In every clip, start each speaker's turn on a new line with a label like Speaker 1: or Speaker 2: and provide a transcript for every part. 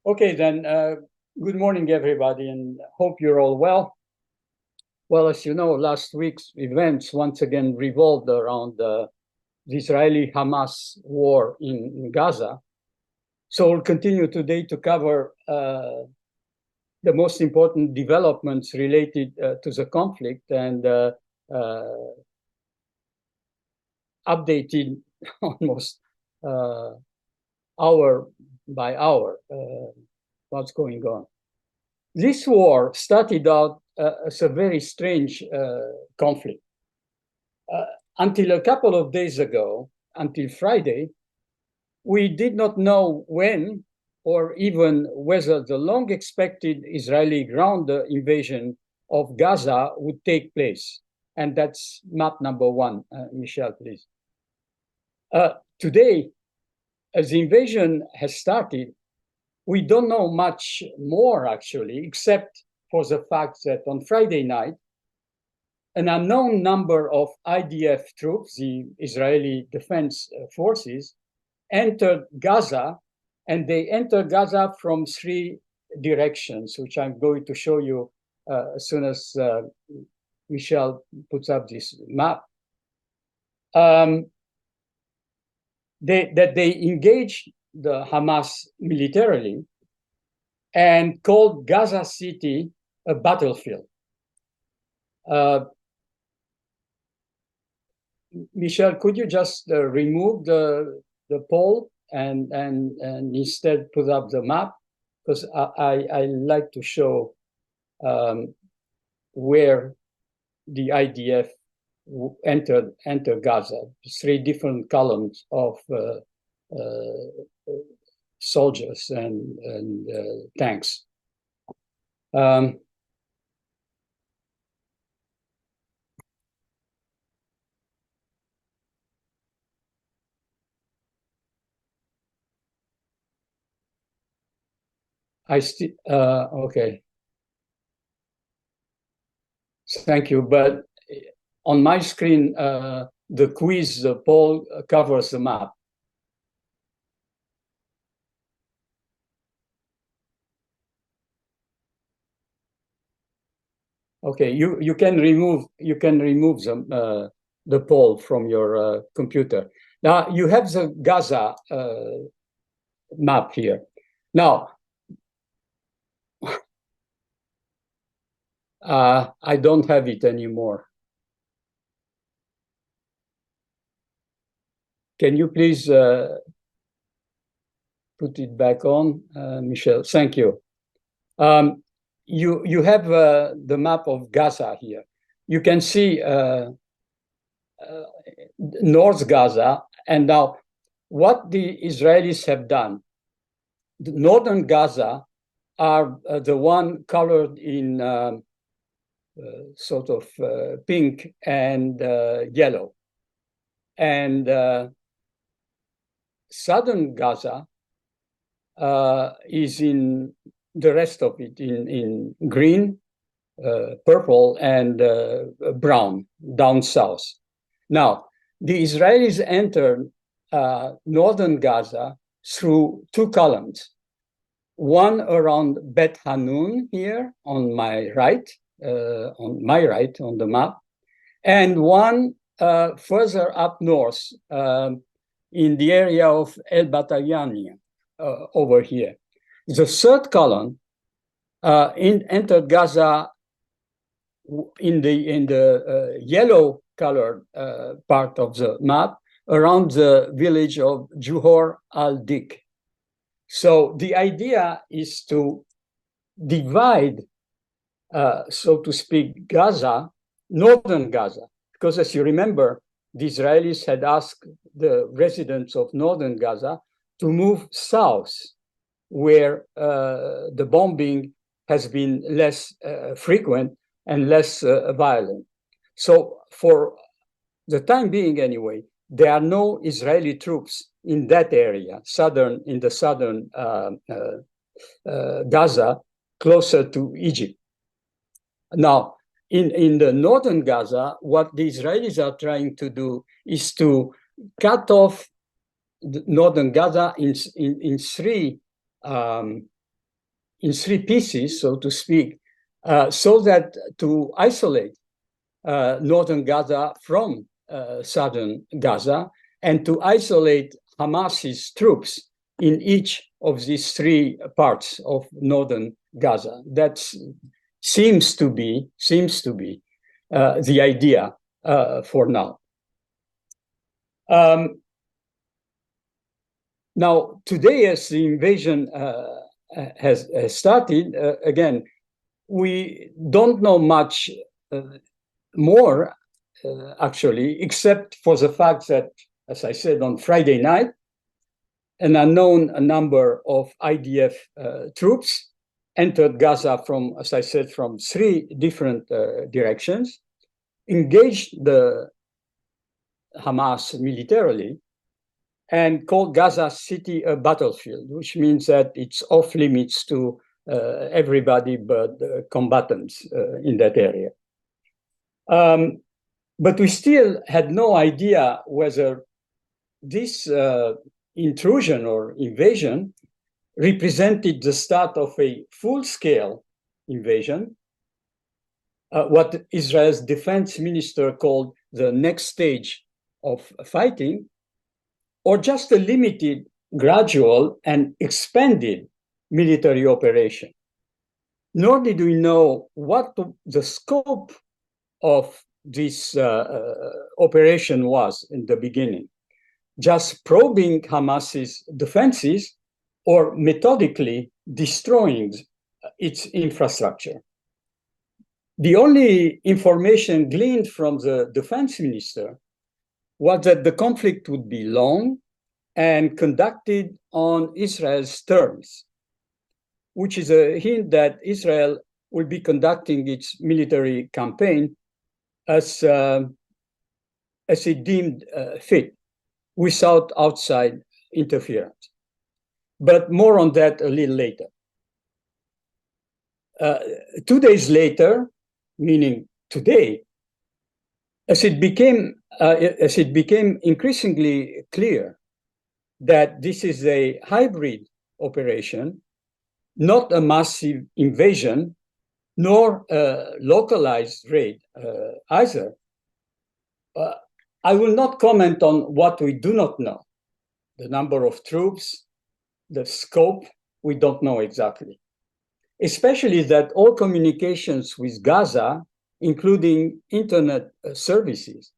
Speaker 1: Okay, then, good morning, everybody, and hope you're all well. Well, as you know, last week's events once again revolved around the Israeli-Hamas war in Gaza. So we'll continue today to cover the most important developments related to the conflict and updated almost hour by hour what's going on. This war started out as a very strange conflict. Until a couple of days ago, until Friday, we did not know when or even whether the long-expected Israeli ground invasion of Gaza would take place. And that's map number one. Michelle, please. Today, as the invasion has started, we don't know much more, actually, except for the fact that on Friday night, an unknown number of IDF troops, the Israeli Defense Forces, entered Gaza, and they entered Gaza from three directions, which I'm going to show you as soon as Michelle puts up this map. They engaged the Hamas militarily and called Gaza City a battlefield. Michelle, could you just remove the poll and instead put up the map? Because I like to show where the IDF entered Gaza. Three different columns of soldiers and tanks. Okay. Thank you. But on my screen, the quiz, the poll covers the map. Okay, you can remove the poll from your computer. Now you have the Gaza map here. Now I don't have it anymore. Can you please put it back on, Michelle? Thank you. You have the map of Gaza here. You can see North Gaza, and now what the Israelis have done. The northern Gaza are the one colored in sort of pink and yellow, and southern Gaza is in the rest of it in green, purple, and brown down south. Now, the Israelis entered northern Gaza through two columns. One around Bet Hanun here on my right, on the map, and one further up north in the area of El Batayani over here. The third column entered Gaza in the yellow colored part of the map around the village of Johor al-Dik. So the idea is to divide, so to speak, Gaza, northern Gaza, because as you remember, the Israelis had asked the residents of northern Gaza to move south, where the bombing has been less frequent and less violent. So for the time being anyway, there are no Israeli troops in that area, in the southern Gaza, closer to Egypt. Now, in the northern Gaza, what the Israelis are trying to do is to cut off the northern Gaza in three in three pieces, so to speak, so that to isolate northern Gaza from southern Gaza and to isolate Hamas's troops in each of these three parts of northern Gaza. That seems to be the idea for now. Now, today, as the invasion has started, again, we don't know much more, actually, except for the fact that, as I said, on Friday night, an unknown number of IDF troops entered Gaza from, as I said, from three different directions, engaged the Hamas militarily, and called Gaza City a battlefield, which means that it's off limits to everybody but combatants in that area. But we still had no idea whether this intrusion or invasion represented the start of a full-scale invasion, what Israel's defense minister called the next stage of fighting, or just a limited, gradual, and expanded military operation. Nor did we know what the scope of this operation was in the beginning. Just probing Hamas's defenses or methodically destroying its infrastructure. The only information gleaned from the defense minister was that the conflict would be long and conducted on Israel's terms, which is a hint that Israel will be conducting its military campaign as it deemed fit, without outside interference. But more on that a little later. 2 days later, meaning today, as it became increasingly clear that this is a hybrid operation, not a massive invasion, nor a localized raid either, I will not comment on what we do not know. The number of troops, the scope, we don't know exactly. Especially that all communications with Gaza, including internet services,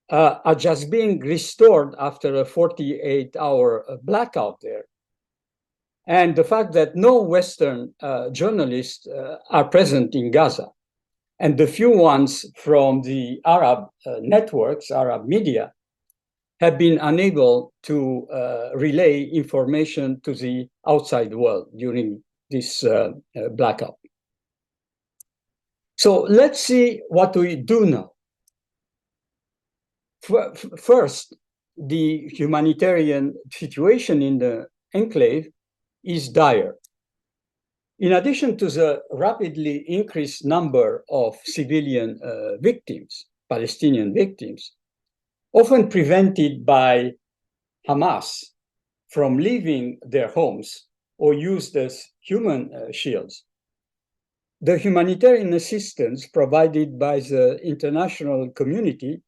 Speaker 1: are just being restored after a 48-hour blackout there. And the fact that no Western journalists are present in Gaza, and the few ones from the Arab networks, Arab media, have been unable to relay information to the outside world during this blackout. So let's see what we do know. First, the humanitarian situation in the enclave is dire. In addition to the rapidly increased number of civilian victims, Palestinian victims, often prevented by Hamas from leaving their homes or used as human shields, the humanitarian assistance provided by the international community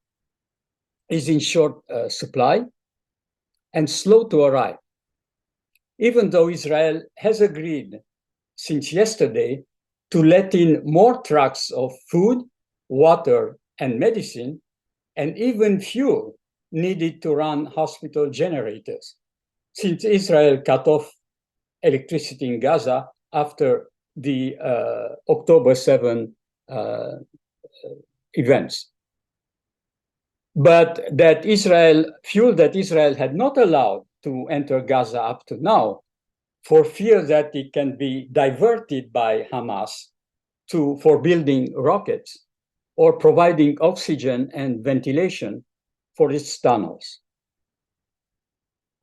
Speaker 1: is in short supply and slow to arrive, even though Israel has agreed since yesterday to let in more trucks of food, water, and medicine, and even fuel needed to run hospital generators, since Israel cut off electricity in Gaza after the October 7 events. But that fuel that Israel had not allowed to enter Gaza up to now, for fear that it can be diverted by Hamas for building rockets or providing oxygen and ventilation for its tunnels.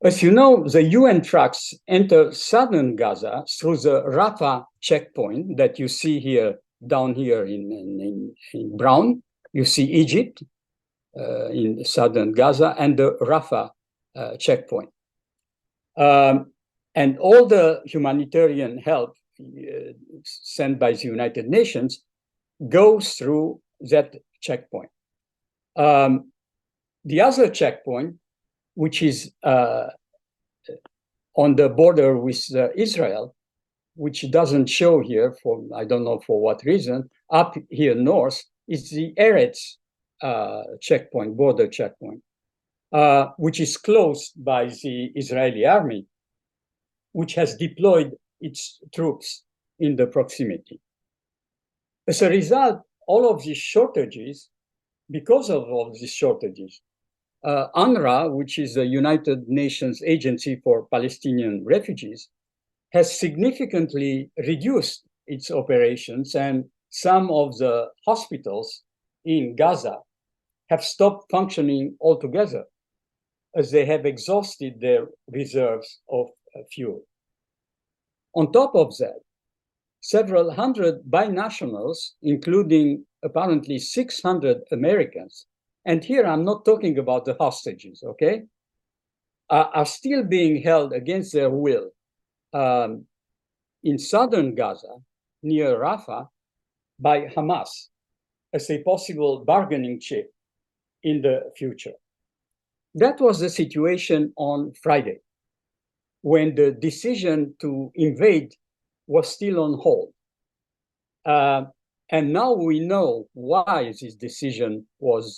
Speaker 1: As you know, the UN trucks enter southern Gaza through the Rafah checkpoint that you see here, down here in brown. You see Egypt in southern Gaza and the Rafah checkpoint. And all the humanitarian help sent by the United Nations goes through that checkpoint. The other checkpoint, which is on the border with Israel, which doesn't show here for, I don't know for what reason, up here north, is the Eretz checkpoint, border checkpoint, which is closed by the Israeli army, which has deployed its troops in the proximity. As a result, all of these shortages, because of all these shortages, UNRWA, which is the United Nations Agency for Palestinian Refugees, has significantly reduced its operations, and some of the hospitals in Gaza have stopped functioning altogether as they have exhausted their reserves of fuel. On top of that, several hundred binationals, including apparently 600 Americans, and here I'm not talking about the hostages, okay, are still being held against their will in southern Gaza, near Rafah, by Hamas as a possible bargaining chip in the future. That was the situation on Friday, when the decision to invade was still on hold. And now we know why this decision was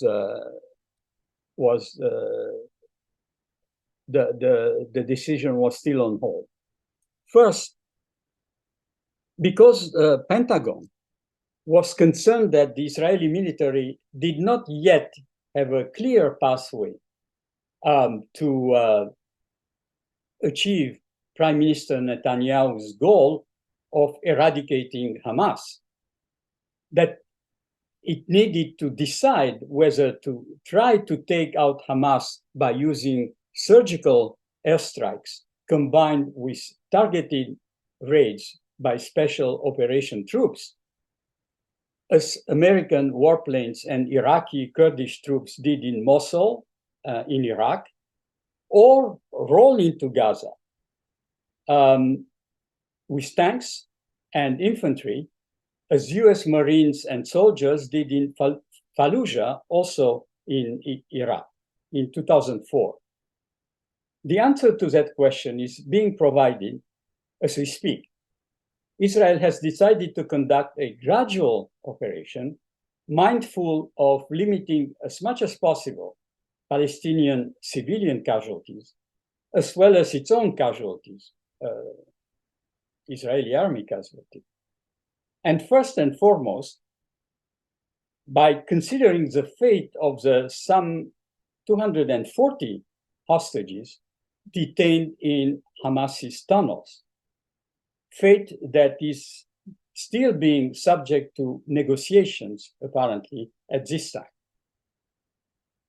Speaker 1: the decision was still on hold. First, because the Pentagon was concerned that the Israeli military did not yet have a clear pathway to achieve Prime Minister Netanyahu's goal of eradicating Hamas, that it needed to decide whether to try to take out Hamas by using surgical airstrikes combined with targeted raids by special operation troops, as American warplanes and Iraqi Kurdish troops did in Mosul, in Iraq, or roll into Gaza with tanks and infantry, as US Marines and soldiers did in Fallujah, also in Iraq, in 2004. The answer to that question is being provided as we speak. Israel has decided to conduct a gradual operation, mindful of limiting as much as possible Palestinian civilian casualties, as well as its own casualties, Israeli army casualties. And first and foremost, by considering the fate of the some 240 hostages detained in Hamas's tunnels, fate that is still being subject to negotiations, apparently, at this time.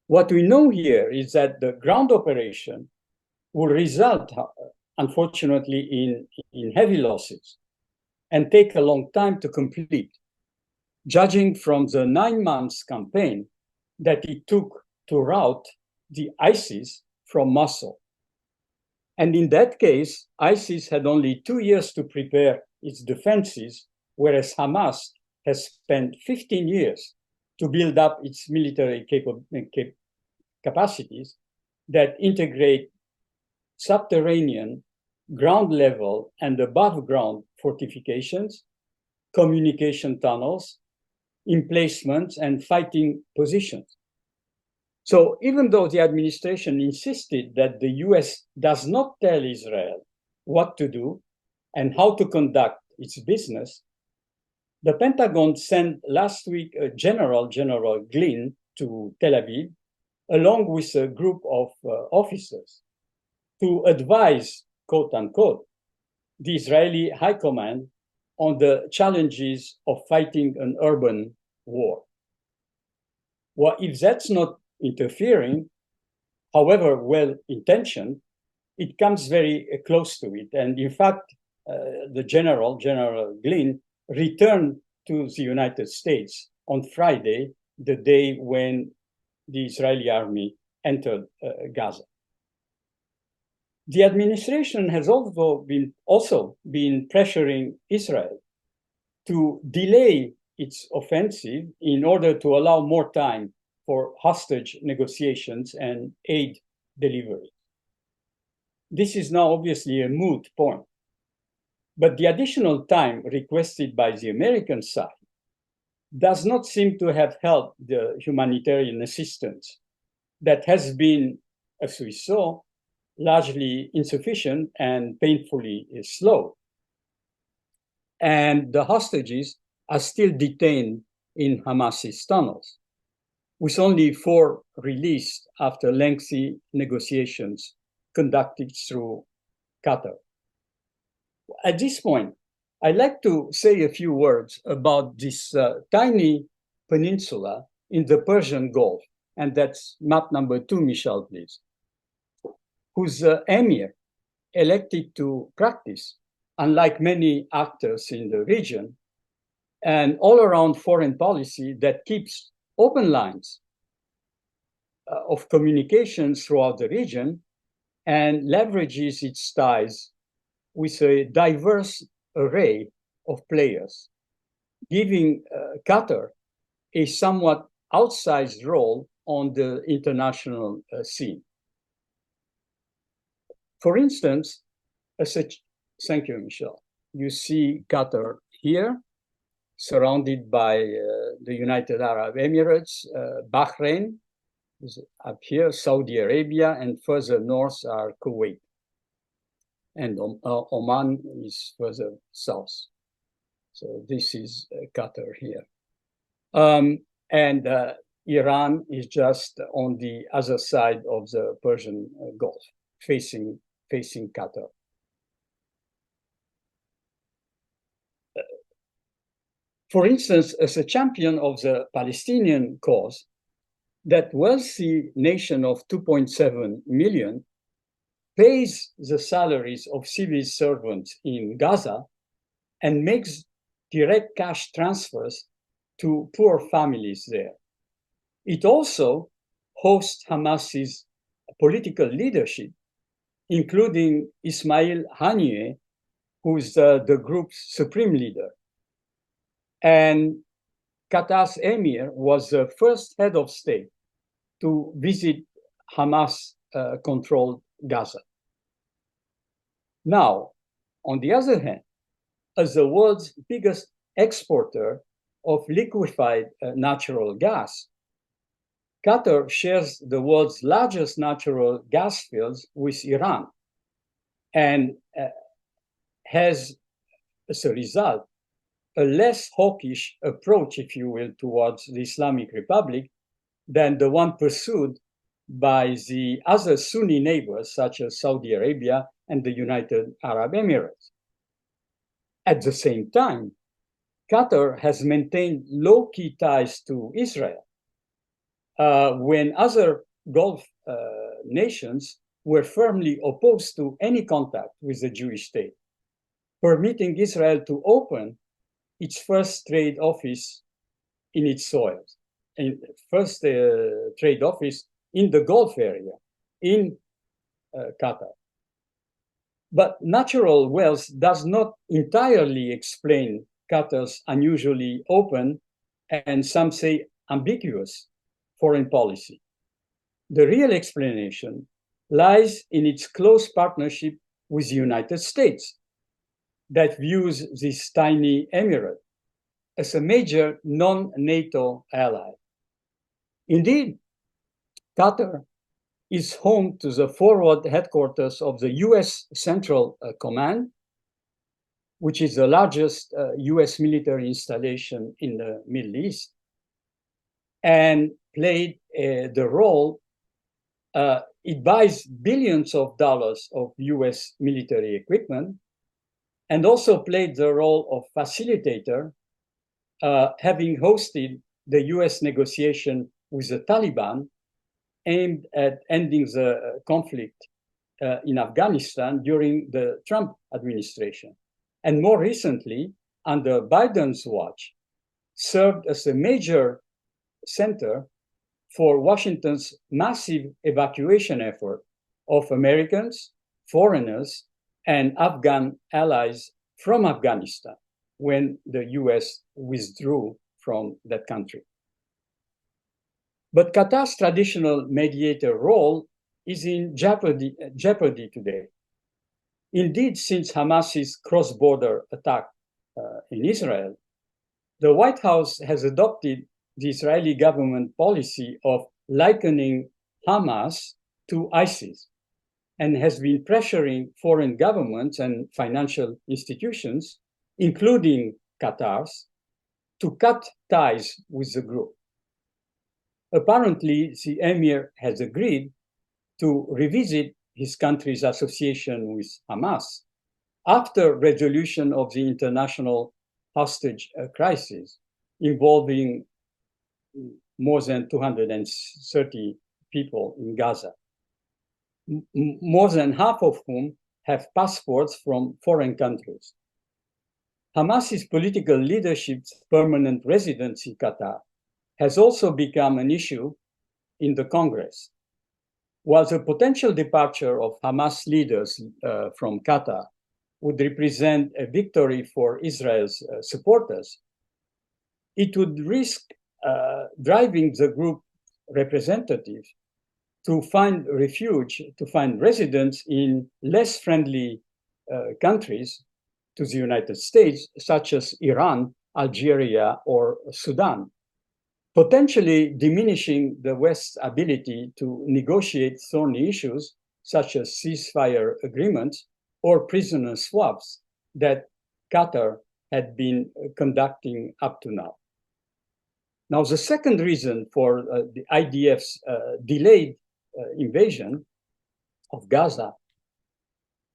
Speaker 1: What we know here is that the ground operation will result, unfortunately, in heavy losses and take a long time to complete, judging from the 9 months campaign that it took to rout the ISIS from Mosul. And in that case, ISIS had only 2 years to prepare its defenses, whereas Hamas has spent 15 years to build up its military capacities that integrate subterranean, ground level, and above ground fortifications, communication tunnels, emplacements, and fighting positions. So even though the administration insisted that the US does not tell Israel what to do and how to conduct its business, the Pentagon sent last week a General Glynn, to Tel Aviv, along with a group of officers, to advise, quote unquote, the Israeli high command on the challenges of fighting an urban war. Well, if that's not interfering, however well-intentioned, it comes very close to it. And in fact, the General Glynn, returned to the United States on Friday, the day when the Israeli army entered Gaza. The administration has also been pressuring Israel to delay its offensive in order to allow more time for hostage negotiations and aid delivery. This is now obviously a moot point, but the additional time requested by the American side does not seem to have helped the humanitarian assistance that has been, as we saw, largely insufficient and painfully slow. And the hostages are still detained in Hamas's tunnels, with only 4 released after lengthy negotiations conducted through Qatar. At this point, I'd like to say a few words about this tiny peninsula in the Persian Gulf, and that's map number 2, Michel, please, whose emir elected to practice, unlike many actors in the region, an all-around foreign policy that keeps open lines of communications throughout the region and leverages its ties with a diverse array of players, giving Qatar a somewhat outsized role on the international scene. For instance, thank you, Michel. You see Qatar here, surrounded by the United Arab Emirates, Bahrain is up here, Saudi Arabia, and further north are Kuwait. And Oman is further south. So this is Qatar here. And Iran is just on the other side of the Persian Gulf, facing Qatar. For instance, as a champion of the Palestinian cause, that wealthy nation of 2.7 million pays the salaries of civil servants in Gaza and makes direct cash transfers to poor families there. It also hosts Hamas's political leadership, including Ismail Haniyeh, who is the group's supreme leader. And Qatar's emir was the first head of state to visit Hamas-controlled Gaza. Now, on the other hand, as the world's biggest exporter of liquefied natural gas, Qatar shares the world's largest natural gas fields with Iran and has, as a result, a less hawkish approach, if you will, towards the Islamic Republic than the one pursued by the other Sunni neighbors, such as Saudi Arabia and the United Arab Emirates. At the same time, Qatar has maintained low-key ties to Israel when other Gulf nations were firmly opposed to any contact with the Jewish state, permitting Israel to open its first trade office in its soils, and first trade office in the Gulf area, in Qatar. But natural wealth does not entirely explain Qatar's unusually open and some say ambiguous foreign policy. The real explanation lies in its close partnership with the United States that views this tiny emirate as a major non-NATO ally. Indeed, Qatar is home to the forward headquarters of the US Central Command, which is the largest US military installation in the Middle East, and played the role, it buys billions of dollars of US military equipment, and also played the role of facilitator, having hosted the US negotiation with the Taliban aimed at ending the conflict in Afghanistan during the Trump administration. And more recently, under Biden's watch, served as a major center for Washington's massive evacuation effort of Americans foreigners and Afghan allies from Afghanistan when the US withdrew from that country. But Qatar's traditional mediator role is in jeopardy today. Indeed, since Hamas's cross-border attack in Israel, the White House has adopted the Israeli government policy of likening Hamas to ISIS and has been pressuring foreign governments and financial institutions, including Qatar's, to cut ties with the group. Apparently, the emir has agreed to revisit his country's association with Hamas after resolution of the international hostage crisis involving more than 230 people in Gaza, more than half of whom have passports from foreign countries. Hamas's political leadership's permanent residence in Qatar has also become an issue in the Congress. While the potential departure of Hamas leaders from Qatar would represent a victory for Israel's supporters, it would risk driving the group representatives to find refuge, to find residence in less friendly countries to the United States, such as Iran, Algeria, or Sudan, potentially diminishing the West's ability to negotiate thorny issues such as ceasefire agreements or prisoner swaps that Qatar had been conducting up to now. Now, the second reason for the IDF's delayed invasion of Gaza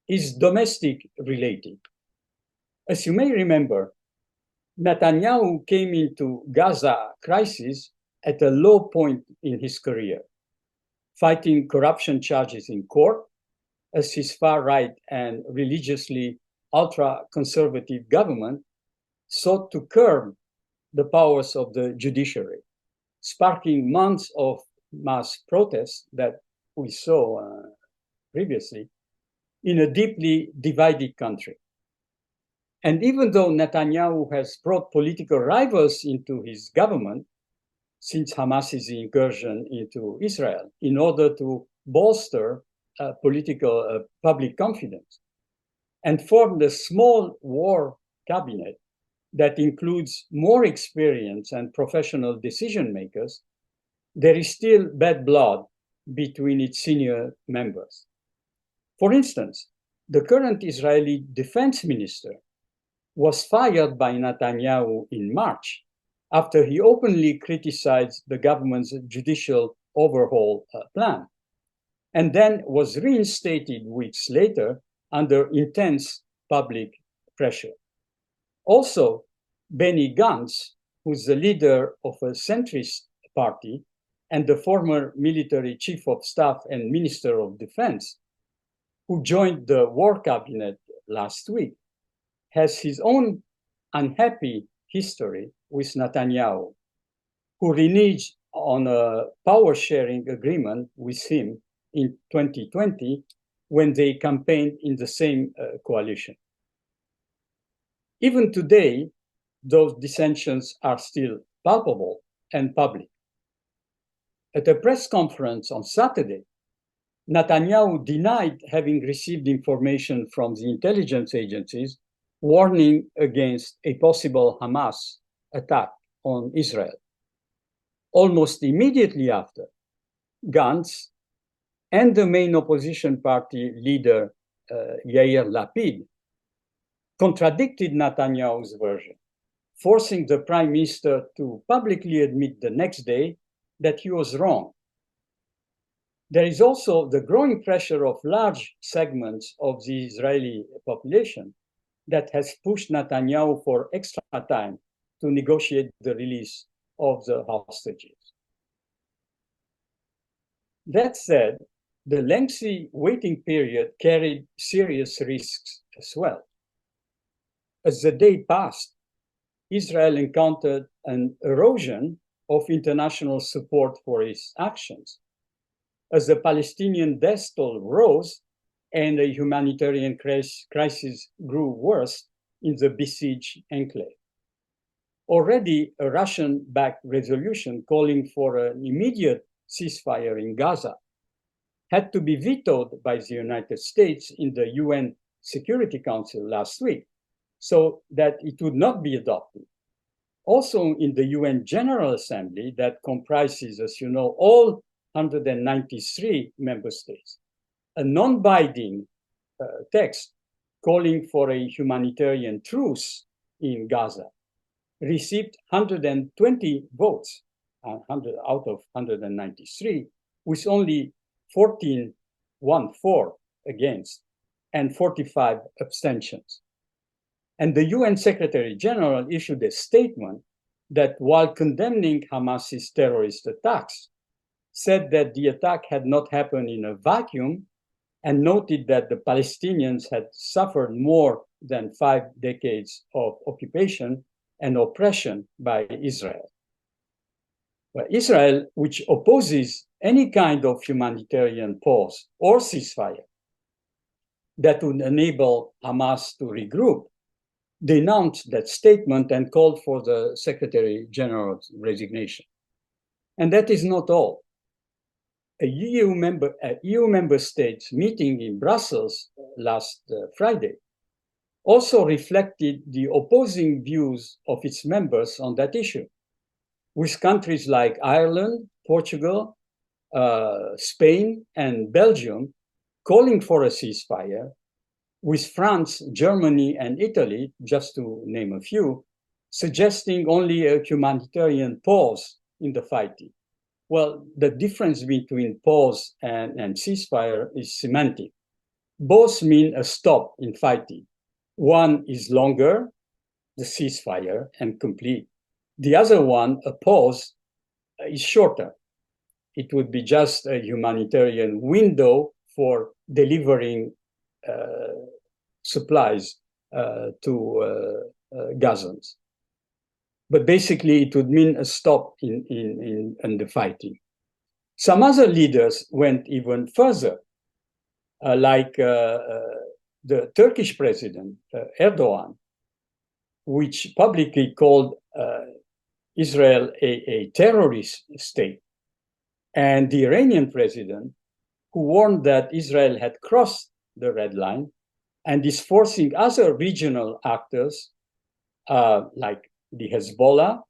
Speaker 1: is domestic related. As you may remember, Netanyahu came into Gaza crisis at a low point in his career, fighting corruption charges in court as his far-right and religiously ultra-conservative government sought to curb the powers of the judiciary, sparking months of mass protests that we saw previously in a deeply divided country. And even though Netanyahu has brought political rivals into his government since Hamas's incursion into Israel in order to bolster political public confidence and formed a small war cabinet that includes more experienced and professional decision makers, there is still bad blood between its senior members. For instance, the current Israeli defense minister was fired by Netanyahu in March after he openly criticized the government's judicial overhaul plan, and then was reinstated weeks later under intense public pressure. Also, Benny Gantz, who's the leader of a centrist party and the former military chief of staff and minister of defense, who joined the war cabinet last week, has his own unhappy history with Netanyahu, who reneged on a power-sharing agreement with him in 2020 when they campaigned in the same coalition. Even today, those dissensions are still palpable and public. At a press conference on Saturday, Netanyahu denied having received information from the intelligence agencies warning against a possible Hamas attack on Israel. Almost immediately after, Gantz and the main opposition party leader, Yair Lapid, contradicted Netanyahu's version, forcing the prime minister to publicly admit the next day that he was wrong. There is also the growing pressure of large segments of the Israeli population that has pushed Netanyahu for extra time to negotiate the release of the hostages. That said, the lengthy waiting period carried serious risks as well. As the day passed, Israel encountered an erosion of international support for its actions. As the Palestinian death toll rose and the humanitarian crisis grew worse in the besieged enclave. Already, a Russian-backed resolution calling for an immediate ceasefire in Gaza had to be vetoed by the United States in the UN Security Council last week, so that it would not be adopted. Also, in the UN General Assembly, that comprises, as you know, all 193 member states, a non-binding text calling for a humanitarian truce in Gaza received 120 votes, 100 out of 193, with only 14 1-4 against and 45 abstentions. And the UN Secretary General issued a statement that while condemning Hamas's terrorist attacks, said that the attack had not happened in a vacuum and noted that the Palestinians had suffered more than 5 decades of occupation and oppression by Israel. But Israel, which opposes any kind of humanitarian pause or ceasefire that would enable Hamas to regroup, denounced that statement and called for the Secretary General's resignation. And that is not all. A EU member states meeting in Brussels last Friday also reflected the opposing views of its members on that issue, with countries like Ireland, Portugal, Spain, and Belgium calling for a ceasefire, with France, Germany, and Italy, just to name a few, suggesting only a humanitarian pause in the fighting. Well, the difference between pause and ceasefire is semantic. Both mean a stop in fighting. One is longer, the ceasefire, and complete. The other one, a pause, is shorter. It would be just a humanitarian window for delivering supplies to Gazans. But basically, it would mean a stop in the fighting. Some other leaders went even further, like the Turkish president, Erdogan, which publicly called Israel a terrorist state, and the Iranian president, who warned that Israel had crossed the red line and is forcing other regional actors, like the Hezbollah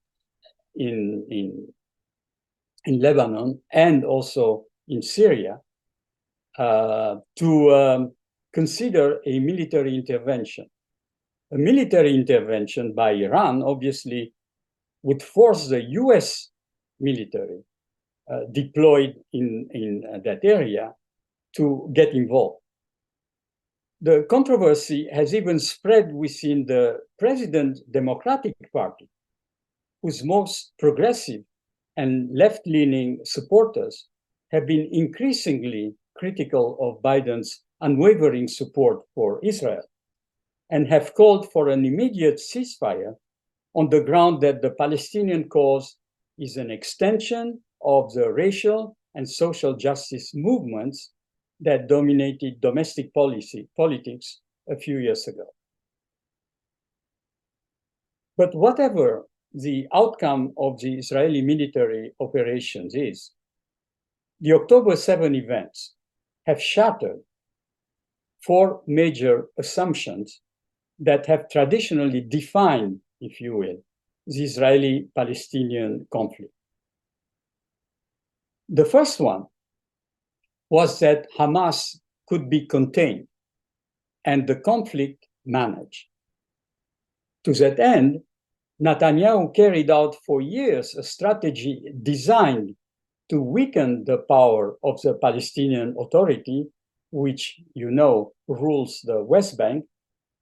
Speaker 1: in Lebanon and also in Syria, to consider a military intervention. A military intervention by Iran, obviously, would force the US military deployed in that area to get involved. The controversy has even spread within the President's Democratic Party, whose most progressive and left-leaning supporters have been increasingly critical of Biden's unwavering support for Israel and have called for an immediate ceasefire on the ground that the Palestinian cause is an extension of the racial and social justice movements that dominated domestic politics a few years ago. But whatever the outcome of the Israeli military operations is, the October 7 events have shattered 4 major assumptions that have traditionally defined, if you will, the Israeli-Palestinian conflict. The first one was that Hamas could be contained and the conflict managed. To that end, Netanyahu carried out for years a strategy designed to weaken the power of the Palestinian Authority, which, you know, rules the West Bank,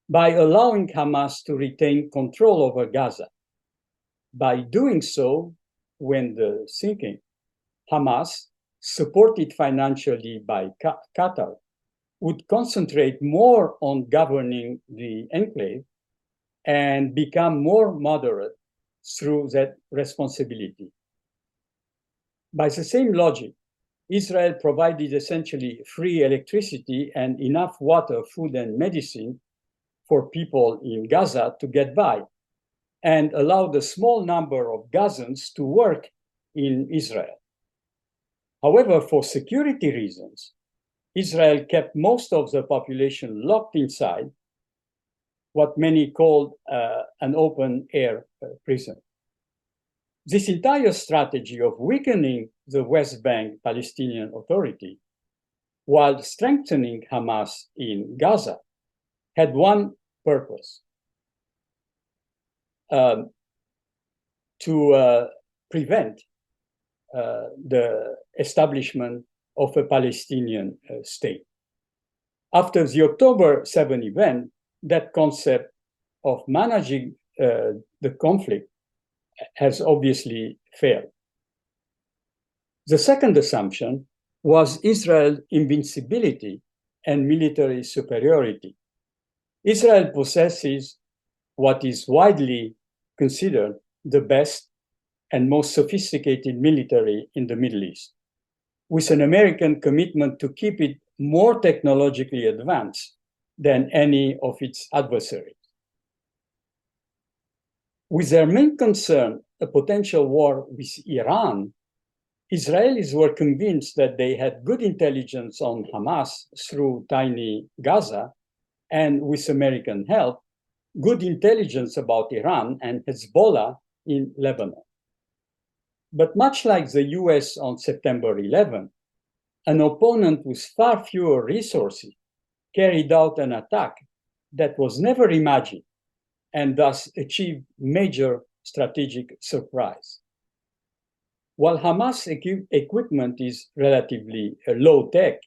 Speaker 1: by allowing Hamas to retain control over Gaza. By doing so, when the sinking, Hamas, supported financially by Qatar, would concentrate more on governing the enclave and become more moderate through that responsibility. By the same logic, Israel provided essentially free electricity and enough water, food, and medicine for people in Gaza to get by, and allowed a small number of Gazans to work in Israel. However, for security reasons, Israel kept most of the population locked inside, what many called an open-air prison. This entire strategy of weakening the West Bank Palestinian Authority while strengthening Hamas in Gaza had one purpose: to prevent the establishment of a Palestinian state. After the October 7 event, that concept of managing the conflict has obviously failed. The second assumption was Israel's invincibility and military superiority. Israel possesses what is widely considered the best and most sophisticated military in the Middle East, with an American commitment to keep it more technologically advanced than any of its adversaries. With their main concern, a potential war with Iran, Israelis were convinced that they had good intelligence on Hamas through tiny Gaza, and with American help, good intelligence about Iran and Hezbollah in Lebanon. But much like the US on September 11, an opponent with far fewer resources carried out an attack that was never imagined and thus achieved major strategic surprise. While Hamas equipment is relatively low-tech,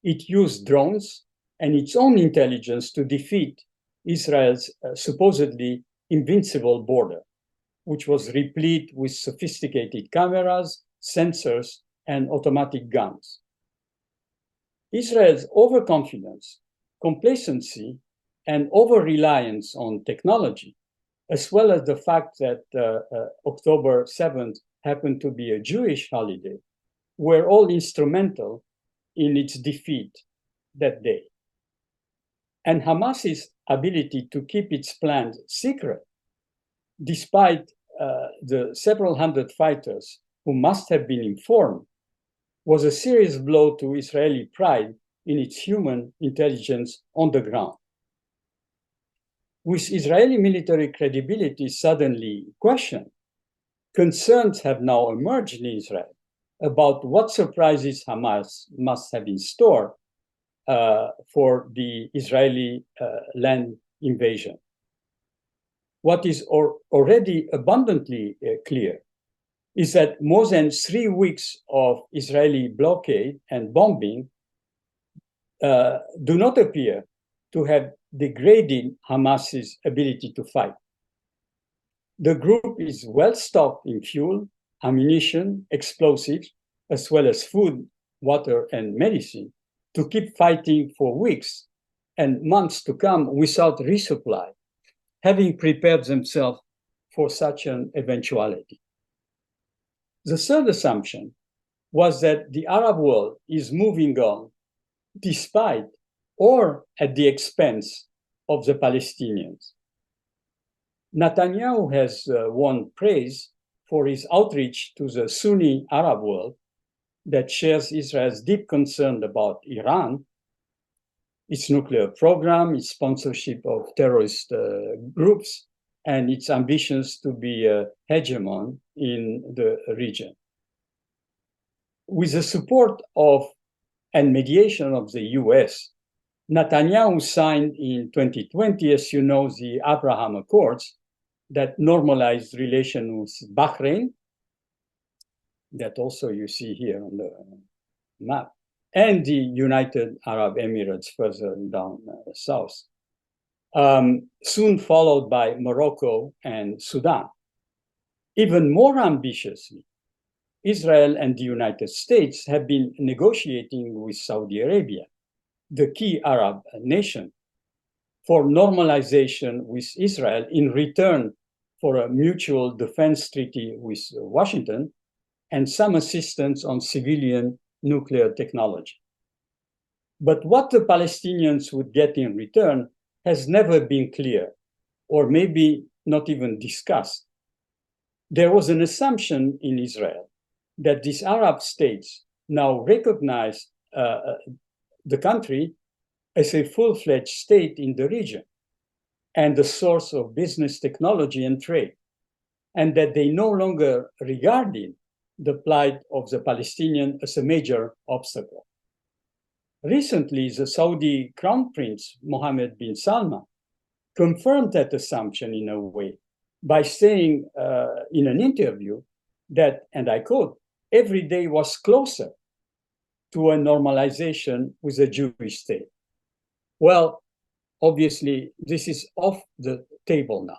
Speaker 1: it used drones and its own intelligence to defeat Israel's supposedly invincible border, which was replete with sophisticated cameras, sensors, and automatic guns. Israel's overconfidence, complacency, and over-reliance on technology, as well as the fact that October 7th happened to be a Jewish holiday, were all instrumental in its defeat that day. And Hamas's ability to keep its plans secret, despite the several hundred fighters who must have been informed, was a serious blow to Israeli pride in its human intelligence on the ground. With Israeli military credibility suddenly questioned, concerns have now emerged in Israel about what surprises Hamas must have in store for the Israeli land invasion. What is already abundantly clear is that more than 3 weeks of Israeli blockade and bombing do not appear to have degraded Hamas's ability to fight. The group is well stocked in fuel, ammunition, explosives, as well as food, water, and medicine to keep fighting for weeks and months to come without resupply, having prepared themselves for such an eventuality. The third assumption was that the Arab world is moving on despite or at the expense of the Palestinians. Netanyahu has won praise for his outreach to the Sunni Arab world that shares Israel's deep concern about Iran, its nuclear program, its sponsorship of terrorist groups, and its ambitions to be a hegemon in the region. With the support of and mediation of the US, Netanyahu signed in 2020, as you know, the Abraham Accords that normalized relations with Bahrain, that also you see here on the map, and the United Arab Emirates further down south, soon followed by Morocco and Sudan. Even more ambitiously, Israel and the United States have been negotiating with Saudi Arabia, the key Arab nation, for normalization with Israel in return for a mutual defense treaty with Washington and some assistance on civilian nuclear technology. But what the Palestinians would get in return has never been clear, or maybe not even discussed. There was an assumption in Israel that these Arab states now recognize the country as a full-fledged state in the region and the source of business, technology, and trade, and that they no longer regarded the plight of the Palestinian as a major obstacle. Recently, the Saudi Crown Prince, Mohammed bin Salman, confirmed that assumption in a way by saying in an interview that, and I quote, every day was closer to a normalization with a Jewish state. Well, obviously, this is off the table now.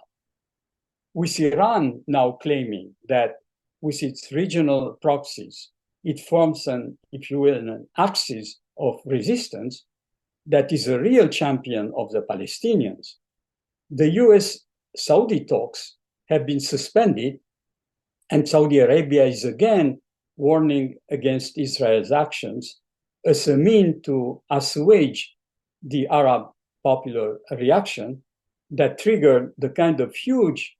Speaker 1: With Iran now claiming that with its regional proxies, it forms an, if you will, an axis of resistance that is a real champion of the Palestinians. The US-Saudi talks have been suspended, and Saudi Arabia is again warning against Israel's actions as a mean to assuage the Arab popular reaction that triggered the kind of huge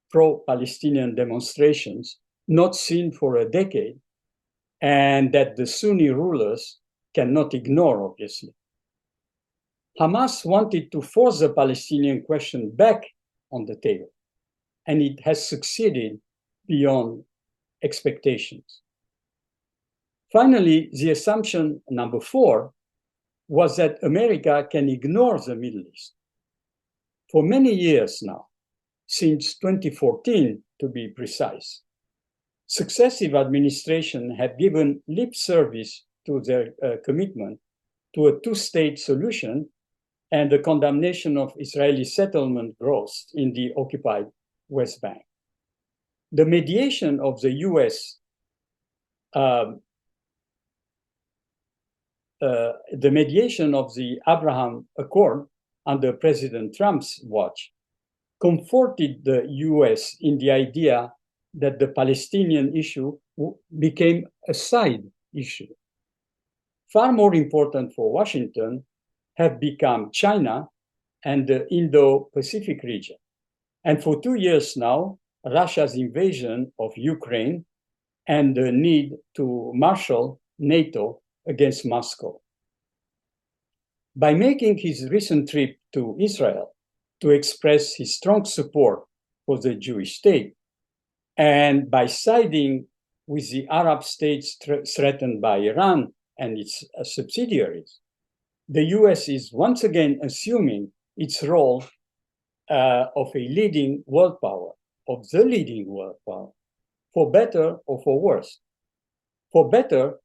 Speaker 1: pro-Palestinian demonstrations not seen for a decade, and that the Sunni rulers cannot ignore, obviously. Hamas wanted to force the Palestinian question back on the table, and it has succeeded beyond expectations. Finally, the assumption number 4 was that America can ignore the Middle East. For many years now, since 2014 to be precise, successive administrations have given lip service to their commitment to a two-state solution and the condemnation of Israeli settlement growth in the occupied West Bank. The mediation of the US the mediation of the Abraham Accord under President Trump's watch comforted the US in the idea that the Palestinian issue became a side issue. Far more important for Washington have become China and the Indo-Pacific region. And for 2 years now, Russia's invasion of Ukraine and the need to marshal NATO against Moscow. By making his recent trip to Israel to express his strong support for the Jewish state, and by siding with the Arab states threatened by Iran and its subsidiaries, the US is once again assuming its role of a leading world power, of the leading world power, for better or for worse. For better,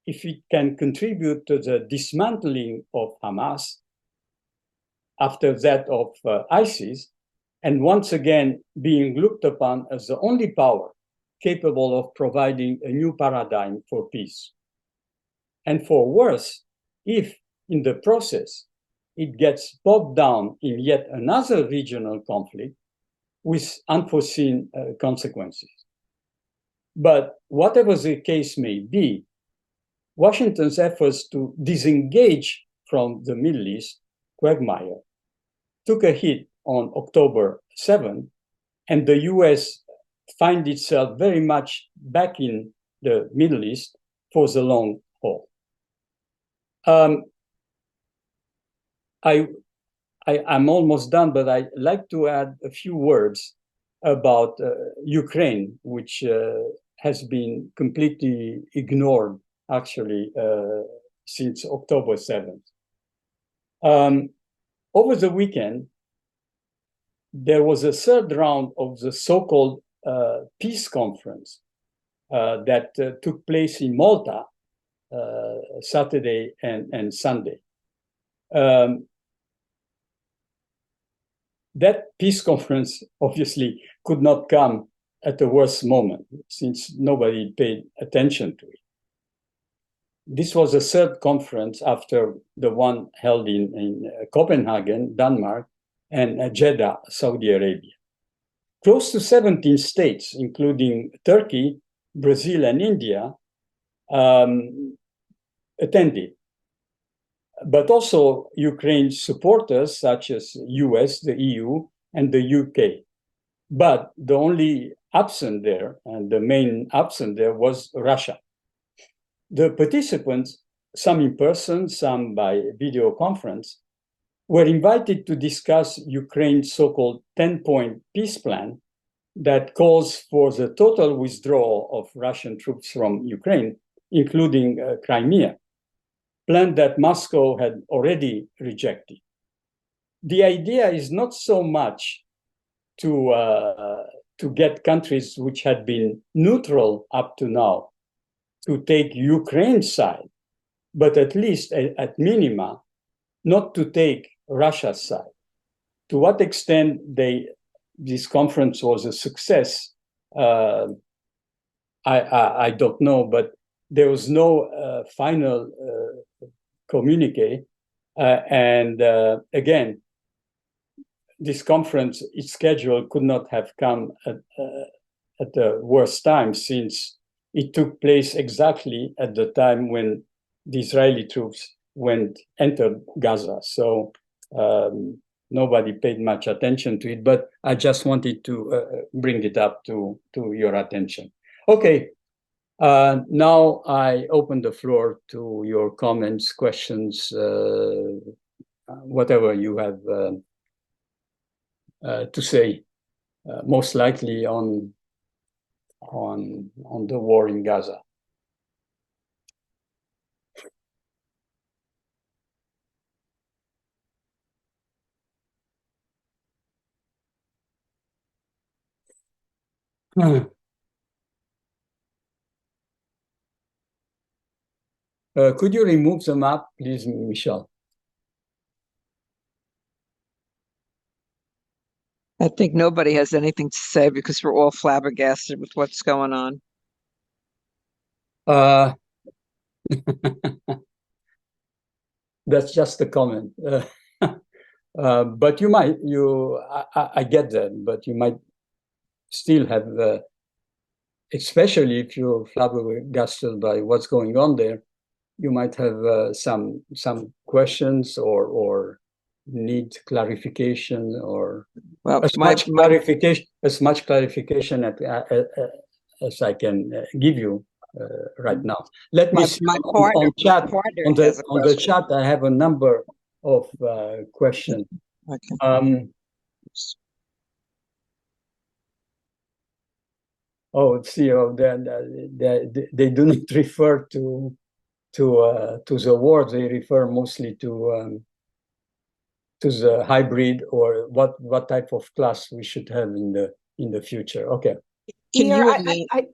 Speaker 1: if it can contribute to the dismantling of Hamas, after that of ISIS, and once again being looked upon as the only power capable of providing a new paradigm for peace. And for worse, if in the process it gets bogged down in yet another regional conflict with unforeseen consequences. But whatever the case may be, Washington's efforts to disengage from the Middle East quagmire took a hit on October 7, and the US finds itself very much back in the Middle East for the long haul. I'm almost done, but I'd like to add a few words about Ukraine, which has been completely ignored, actually, since October 7th. Over the weekend, there was a third round of the so-called peace conference that took place in Malta Saturday and Sunday. That peace conference obviously could not come at the worst moment, since nobody paid attention to it. This was a third conference after the one held in Copenhagen, Denmark, and Jeddah, Saudi Arabia. Close to 17 states, including Turkey, Brazil, and India, attended, but also Ukraine supporters such as US, the EU, and the UK. But the only absent there, and the main absent there, was Russia. The participants, some in person, some by video conference, were invited to discuss Ukraine's so-called 10-point peace plan that calls for the total withdrawal of Russian troops from Ukraine, including Crimea, plan that Moscow had already rejected. The idea is not so much to get countries which had been neutral up to now to take Ukraine's side, but at least at minima, not to take Russia's side. To what extent this conference was a success, I don't know, but there was no final communique. And again, this conference, its schedule could not have come at the worst time, since it took place exactly at the time when the Israeli troops entered Gaza. So nobody paid much attention to it, but I just wanted to bring it up to your attention. Okay, now I open the floor to your comments, questions, whatever you have to say, most likely on the war in Gaza. Could you remove the map, please, Michelle?
Speaker 2: I think nobody has anything to say because we're all flabbergasted with what's going on.
Speaker 1: That's just a comment. But I get that, but you might still have, especially if you're flabbergasted by what's going on there, you might have some questions or need clarification, or as much clarification as I can give you right now. Let me see on the chat. I have a number of questions. Okay. See, they do not refer to the war. They refer mostly to the hybrid, or what type of class we should have in the future. Okay.
Speaker 3: Pierre,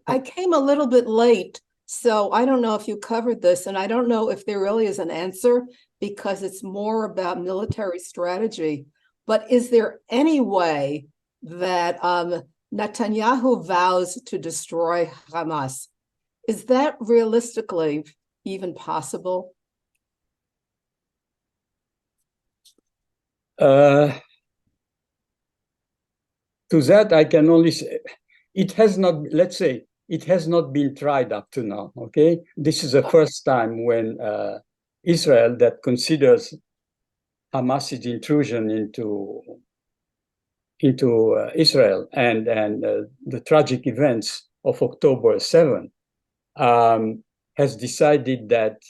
Speaker 3: I came a little bit late, so I don't know if you covered this, and I don't know if there really is an answer, because it's more about military strategy. But is there any way that Netanyahu vows to destroy Hamas? Is that realistically even possible?
Speaker 1: To that, I can only say it has not, let's say, it has not been tried up to now, okay? This is the first time when Israel, that considers Hamas's intrusion into Israel and the tragic events of October 7, has decided that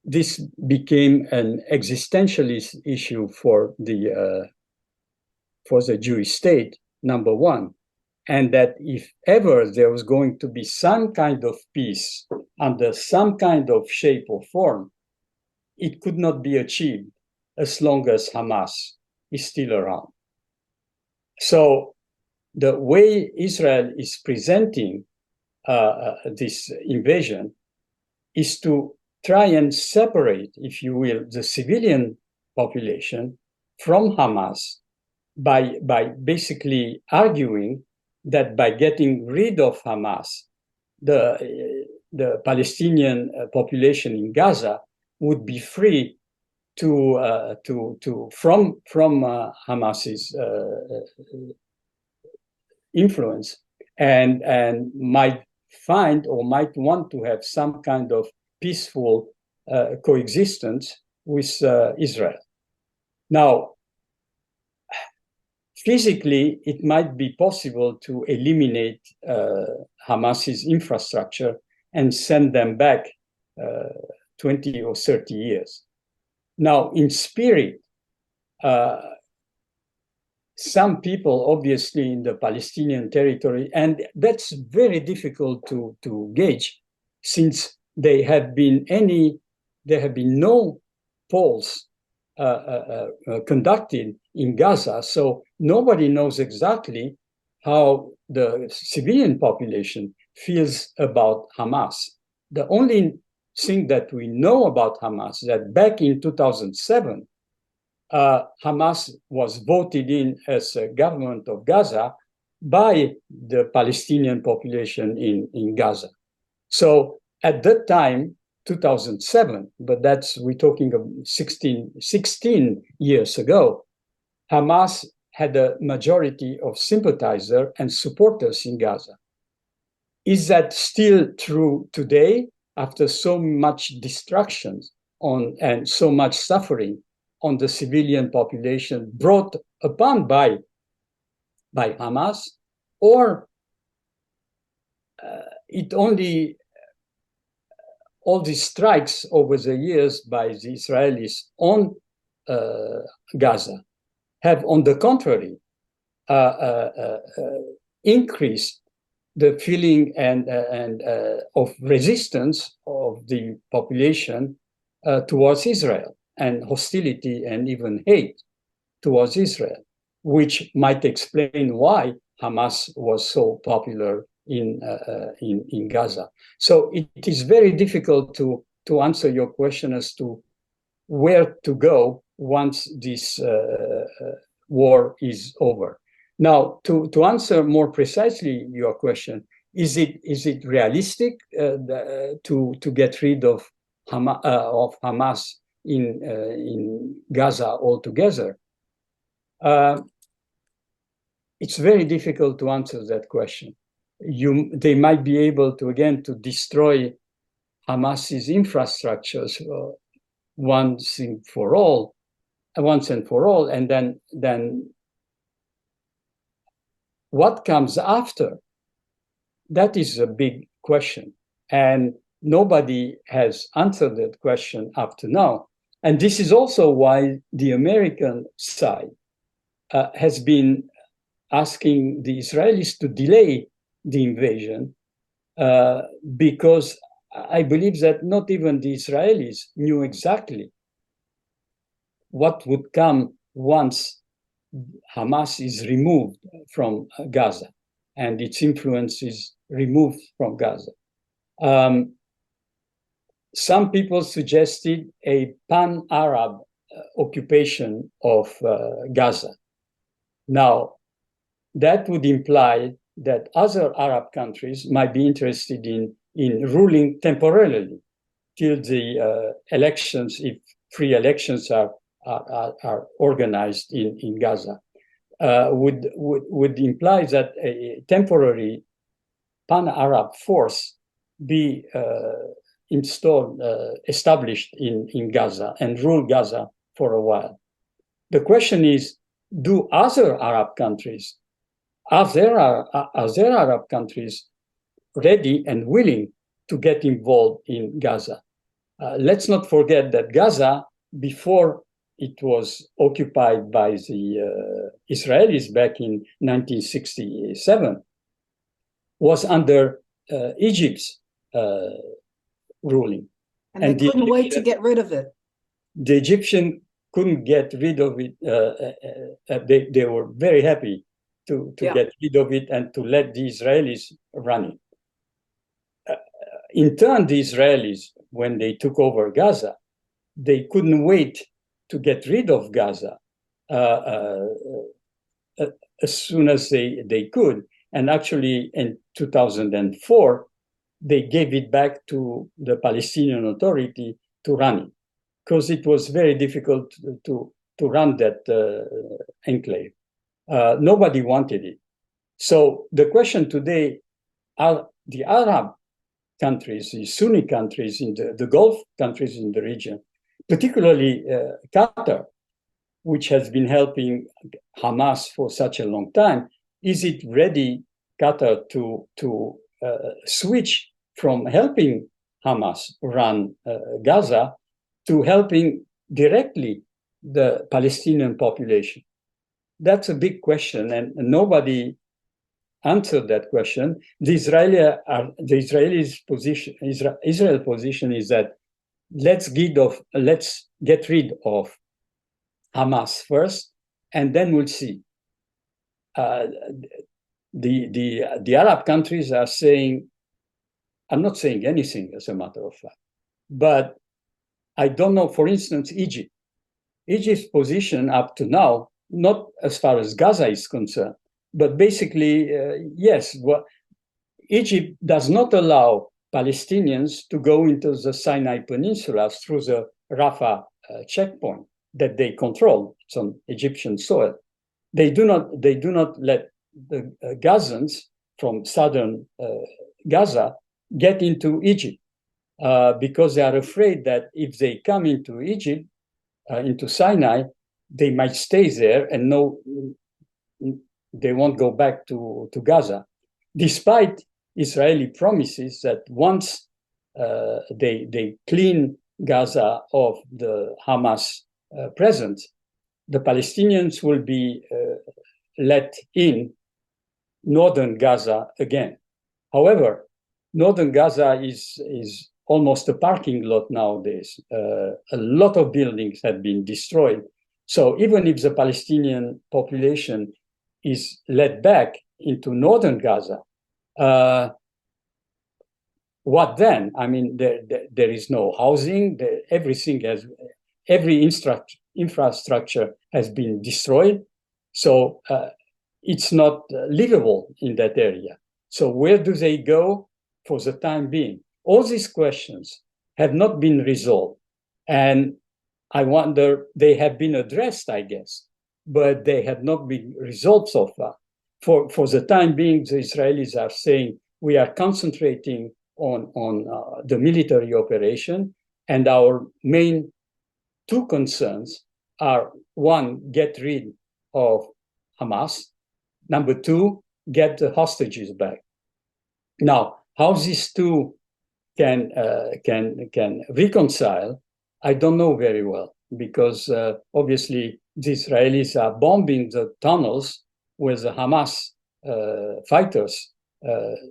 Speaker 1: this became an existentialist issue for the Jewish state, number one, and that if ever there was going to be some kind of peace under some kind of shape or form, it could not be achieved as long as Hamas is still around. So the way Israel is presenting this invasion is to try and separate, if you will, the civilian population from Hamas by basically arguing that by getting rid of Hamas, the Palestinian population in Gaza would be free from Hamas's influence and might find or might want to have some kind of peaceful coexistence with Israel. Now, physically, it might be possible to eliminate Hamas's infrastructure and send them back 20 or 30 years. Now, in spirit, some people, obviously, in the Palestinian territory, and that's very difficult to gauge, since there have been no polls conducted in Gaza, so nobody knows exactly how the civilian population feels about Hamas. The only thing that we know about Hamas is that back in 2007, Hamas was voted in as a government of Gaza by the Palestinian population in Gaza. So at that time, 2007, but we're talking of 16 years ago, Hamas had a majority of sympathizers and supporters in Gaza. Is that still true today, after so much destruction and so much suffering on the civilian population brought upon by Hamas, or it only all these strikes over the years by the Israelis on Gaza have, on the contrary, increased the feeling and of resistance of the population towards Israel, and hostility and even hate towards Israel, which might explain why Hamas was so popular in Gaza. So it is very difficult to answer your question as to where to go once this war is over. Now, to answer more precisely your question, is it realistic to get rid of Hamas in Gaza altogether? It's very difficult to answer that question. They might be able to destroy Hamas's infrastructures once and for all, and then what comes after? That is a big question, and nobody has answered that question up to now. And this is also why the American side has been asking the Israelis to delay the invasion, because I believe that not even the Israelis knew exactly what would come once Hamas is removed from Gaza and its influence is removed from Gaza. Some people suggested a pan-Arab occupation of Gaza. Now, that would imply that other Arab countries might be interested in ruling temporarily till the elections, if free elections are organized in Gaza, would imply that a temporary pan-Arab force be established in Gaza and rule Gaza for a while. The question is, do other Arab countries, are there Arab countries ready and willing to get involved in Gaza? Let's not forget that Gaza, before it was occupied by the Israelis back in 1967, was under Egypt's ruling.
Speaker 3: And they couldn't wait to get rid of it.
Speaker 1: The Egyptian couldn't get rid of it. They were very happy to get rid of it and to let the Israelis run it. In turn, the Israelis, when they took over Gaza, they couldn't wait to get rid of Gaza as soon as they could. And actually, in 2004, they gave it back to the Palestinian Authority to run it, because it was very difficult to run that enclave. Nobody wanted it. So the question today, are the Arab countries, the Sunni countries in the Gulf countries in the region, particularly Qatar, which has been helping Hamas for such a long time, is it ready, Qatar, to switch from helping Hamas run Gaza to helping directly the Palestinian population? That's a big question, and nobody answered that question. Israel position is that let's get rid of Hamas first, and then we'll see. The Arab countries are saying, I'm not saying anything as a matter of fact, but I don't know, for instance, Egypt's position up to now, not as far as Gaza is concerned, but basically, yes, Egypt does not allow Palestinians to go into the Sinai Peninsula through the Rafah checkpoint that they control. It's on Egyptian soil. They do not let the Gazans from southern Gaza get into Egypt because they are afraid that if they come into Egypt, into Sinai, they might stay there and they won't go back to Gaza, despite Israeli promises that once they clean Gaza of the Hamas presence, the Palestinians will be let in northern Gaza again. However, northern Gaza is almost a parking lot nowadays. A lot of buildings have been destroyed. So even if the Palestinian population is led back into northern Gaza, what then? I mean, there is no housing. Every infrastructure has been destroyed. So it's not livable in that area. So where do they go for the time being? All these questions have not been resolved. And I wonder, they have been addressed, I guess, but they have not been resolved so far. For the time being, the Israelis are saying we are concentrating on the military operation, and our main two concerns are, one, get rid of Hamas. Number two, get the hostages back. Now, how these two can reconcile, I don't know very well, because obviously the Israelis are bombing the tunnels where the Hamas fighters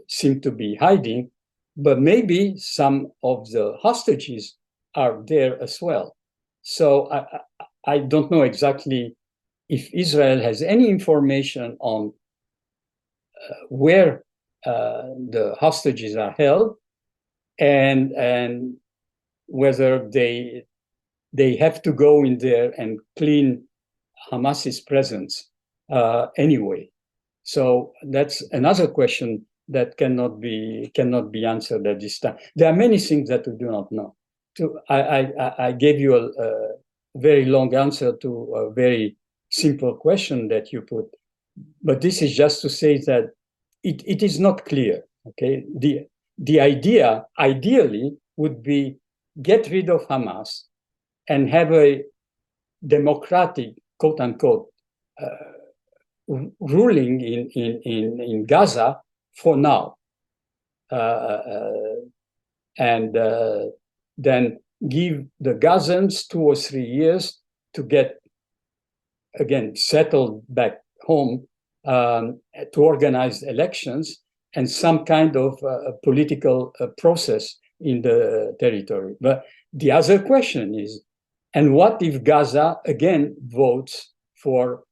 Speaker 1: seem to be hiding, but maybe some of the hostages are there as well. So I don't know exactly if Israel has any information on where the hostages are held, and whether they have to go in there and clean Hamas's presence anyway. So that's another question that cannot be answered at this time. There are many things that we do not know. I gave you a very long answer to a very simple question that you put, but this is just to say that it is not clear. Okay, the idea ideally would be get rid of Hamas and have a democratic, quote unquote, ruling in Gaza for now, and then give the Gazans 2 or 3 years to get again settled back home, to organize elections and some kind of political process in the territory. But the other question is, and what if Gaza again votes for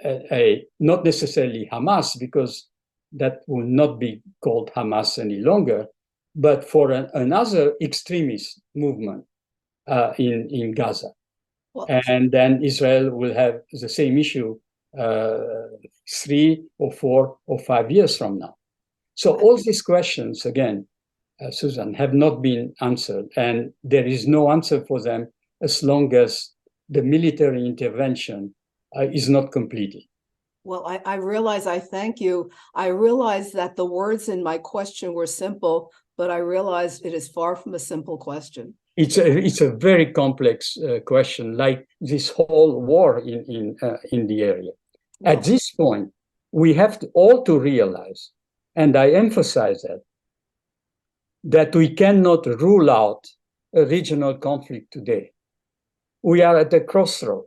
Speaker 1: a not necessarily Hamas, because that will not be called Hamas any longer, but for another extremist movement in Gaza. Well, and then Israel will have the same issue 3 or 4 or 5 years from now. So all these questions, again, Susan, have not been answered, and there is no answer for them as long as the military intervention is not completed.
Speaker 3: Well, I realize I thank you. I realize that the words in my question were simple, but I realized it is far from a simple question.
Speaker 1: It's a very complex question, like this whole war in the area.
Speaker 3: Well,
Speaker 1: At this point, we have all to realize, and I emphasize that we cannot rule out a regional conflict today. We are at a crossroad.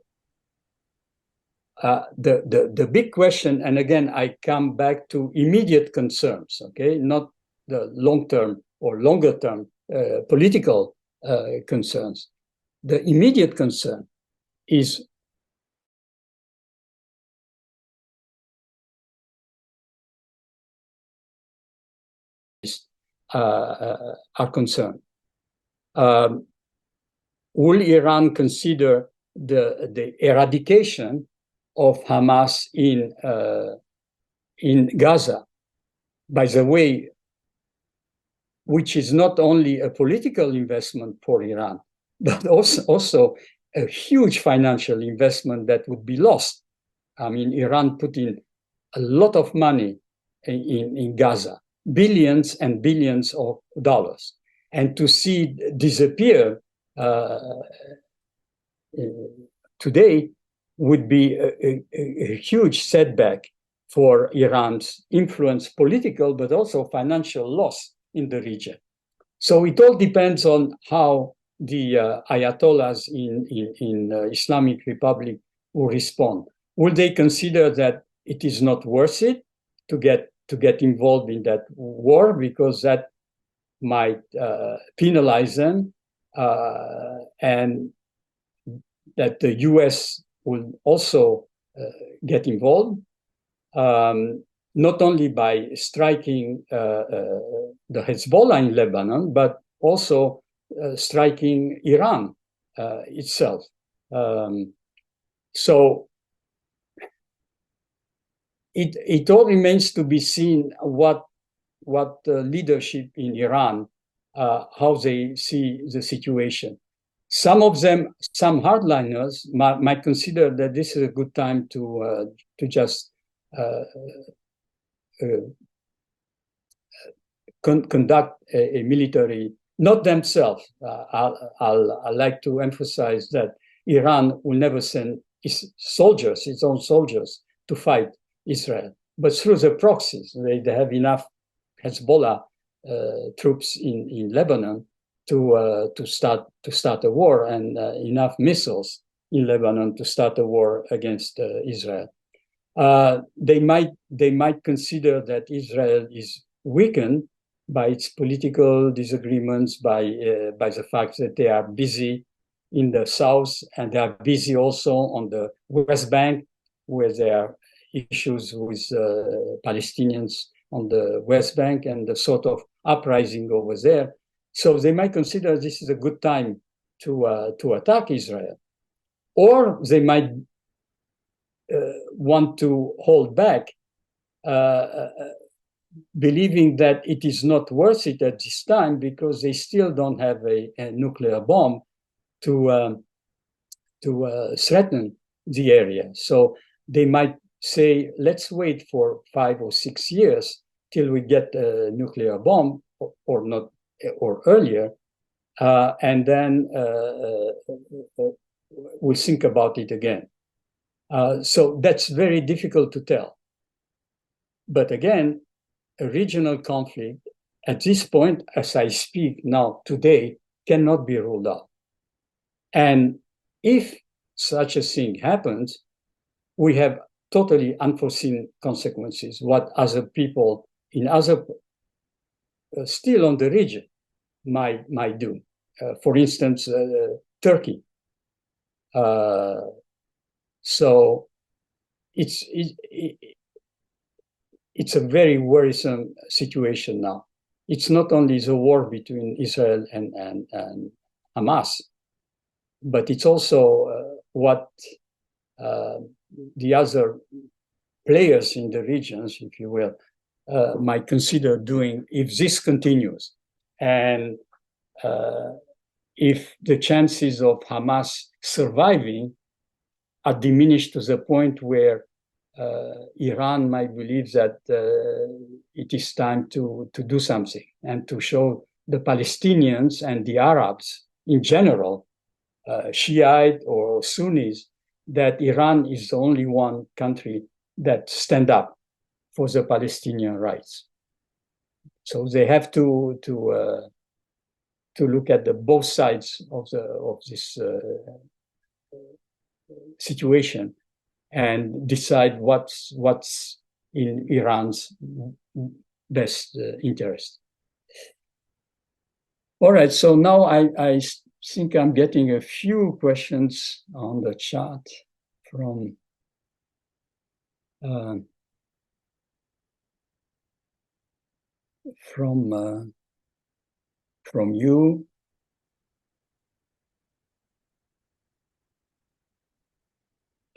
Speaker 1: The big question, and again, I come back to immediate concerns, okay, not the long-term or longer-term political concerns. The immediate concern is are concerned. Will Iran consider the eradication of Hamas in Gaza? By the way, which is not only a political investment for Iran, but also a huge financial investment that would be lost. I mean, Iran put in a lot of money in Gaza, billions and billions of dollars. And to see it disappear today would be a huge setback for Iran's influence, political, but also financial loss in the region. So it all depends on how the Ayatollahs in Islamic Republic will respond. Will they consider that it is not worth it to get involved in that war because that might penalize them, and that the US will also get involved, not only by striking the Hezbollah in Lebanon, but also striking Iran itself. So it all remains to be seen what the leadership in Iran, how they see the situation. Some of them, some hardliners might consider that this is a good time to just conduct a military, not themselves. I like to emphasize that Iran will never send its own soldiers, to fight Israel, but through the proxies. They have enough Hezbollah troops in Lebanon to start a war, and enough missiles in Lebanon to start a war against Israel. They might consider that Israel is weakened by its political disagreements, by the fact that they are busy in the south and they are busy also on the West Bank, where there are issues with Palestinians on the West Bank and the sort of uprising over there. So they might consider this is a good time to attack Israel, or they might want to hold back, believing that it is not worth it at this time because they still don't have a nuclear bomb to threaten the area. So they might say, let's wait for 5 or 6 years till we get a nuclear bomb, or not, or earlier, and then we'll think about it again. So that's very difficult to tell. But again, a regional conflict at this point, as I speak now today, cannot be ruled out. And if such a thing happens, we have totally unforeseen consequences, what other people in other still on the region might do. For instance, Turkey. So it's a very worrisome situation now. It's not only the war between Israel and Hamas, but it's also what the other players in the regions, if you will, might consider doing if this continues. And if the chances of Hamas surviving are diminished to the point where Iran might believe that it is time to do something and to show the Palestinians and the Arabs in general, Shiite or Sunnis, that Iran is the only one country that stand up for the Palestinian rights. So they have to look at the both sides of this situation and decide what's in Iran's best interest. All right, so now I think I'm getting a few questions on the chat from you.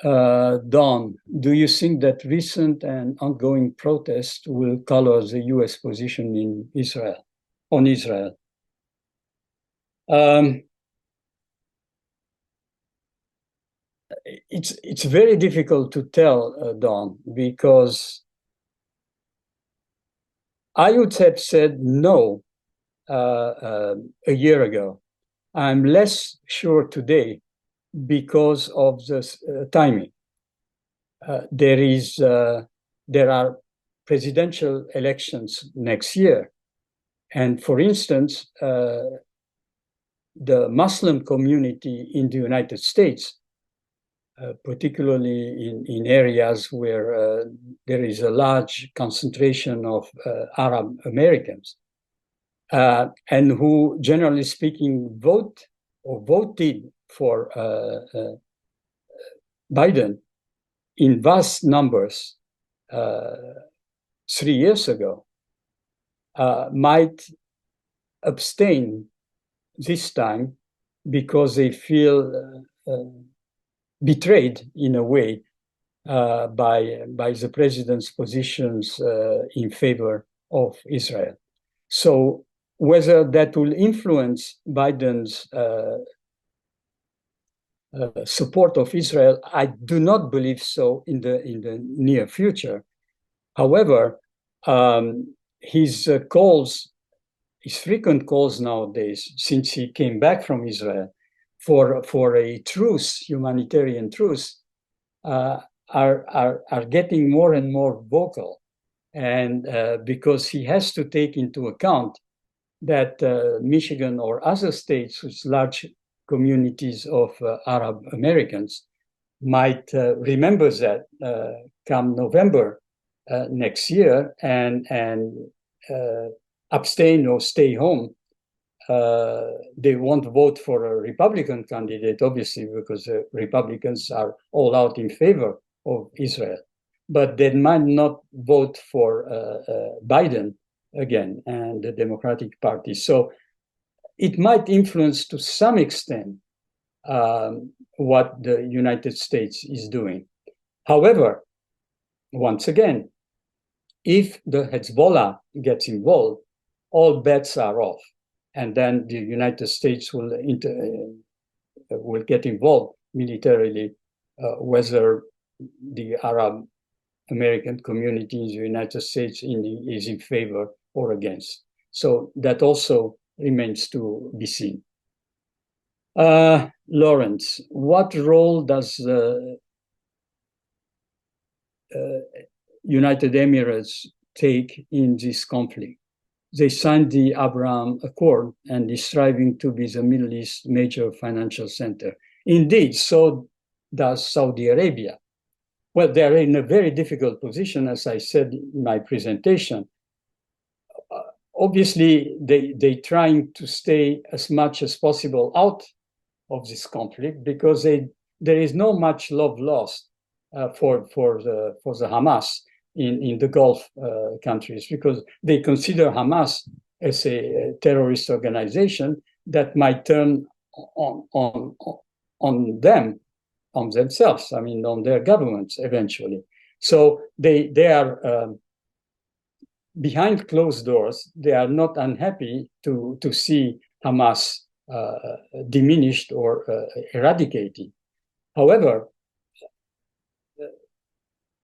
Speaker 1: Don, do you think that recent and ongoing protests will color the U.S. position in Israel, on Israel? It's very difficult to tell, Don, because I would have said no a year ago. I'm less sure today because of the timing. There are presidential elections next year. And for instance, the Muslim community in the United States, particularly in areas where there is a large concentration of Arab Americans, and who, generally speaking, voted for Biden in vast numbers 3 years ago, might abstain this time because they feel betrayed in a way by the president's positions in favor of Israel. So whether that will influence Biden's support of Israel, I do not believe so in the near future. However, his frequent calls nowadays, since he came back from Israel, for a truce, humanitarian truce, are getting more and more vocal, and because he has to take into account that Michigan or other states with large communities of Arab Americans might remember that come November next year and abstain or stay home. They won't vote for a Republican candidate, obviously, because the Republicans are all out in favor of Israel. But they might not vote for Biden again and the Democratic Party. So it might influence to some extent what the United States is doing. However, once again, if the Hezbollah gets involved, all bets are off. And then the United States will get involved militarily, whether the Arab American community in the United States is in favor or against. So that also remains to be seen. Lawrence, what role does the United Emirates take in this conflict? They signed the Abraham Accord and is striving to be the Middle East major financial center. Indeed, so does Saudi Arabia. Well, they're in a very difficult position, as I said in my presentation. Obviously, they're trying to stay as much as possible out of this conflict because there is no much love lost for the Hamas in the Gulf countries, because they consider Hamas as a terrorist organization that might turn on themselves, I mean, on their governments eventually. So they are behind closed doors. They are not unhappy to see Hamas diminished or eradicated. However,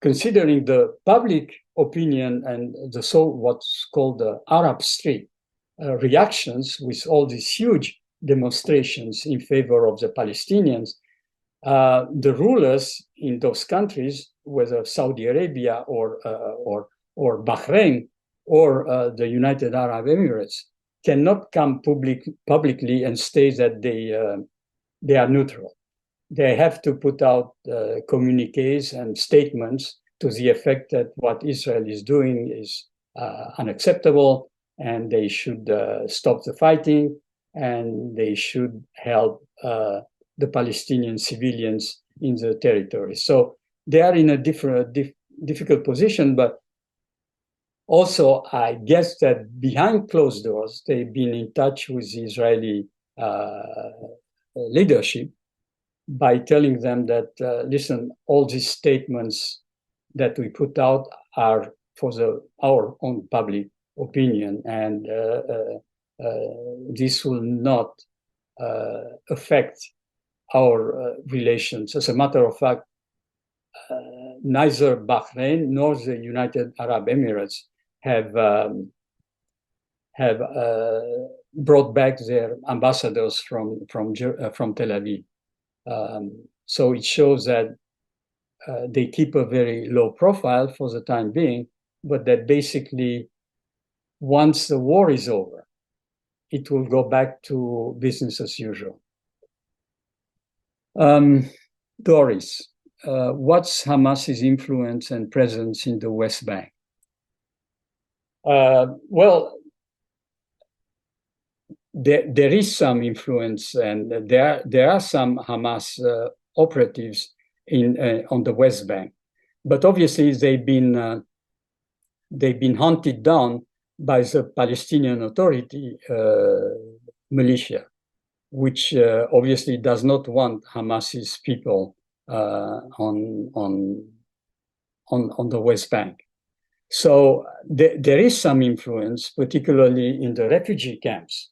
Speaker 1: considering the public opinion and what's called the Arab Street reactions with all these huge demonstrations in favor of the Palestinians, the rulers in those countries, whether Saudi Arabia or Bahrain or the United Arab Emirates, cannot come publicly and state that they are neutral. They have to put out communiques and statements to the effect that what Israel is doing is unacceptable, and they should stop the fighting, and they should help the Palestinian civilians in the territory. So they are in a difficult position, but also I guess that behind closed doors, they've been in touch with the Israeli leadership by telling them that, listen, all these statements that we put out are for our own public opinion, and this will not affect our relations. As a matter of fact, neither Bahrain nor the United Arab Emirates have brought back their ambassadors from Tel Aviv. So it shows that they keep a very low profile for the time being, but that basically once the war is over, it will go back to business as usual. Doris, what's Hamas's influence and presence in the West Bank? Well, there is some influence, and there are some Hamas operatives on the West Bank, but obviously they've been hunted down by the Palestinian Authority militia, which obviously does not want Hamas's people on the West Bank. So there is some influence, particularly in the refugee camps,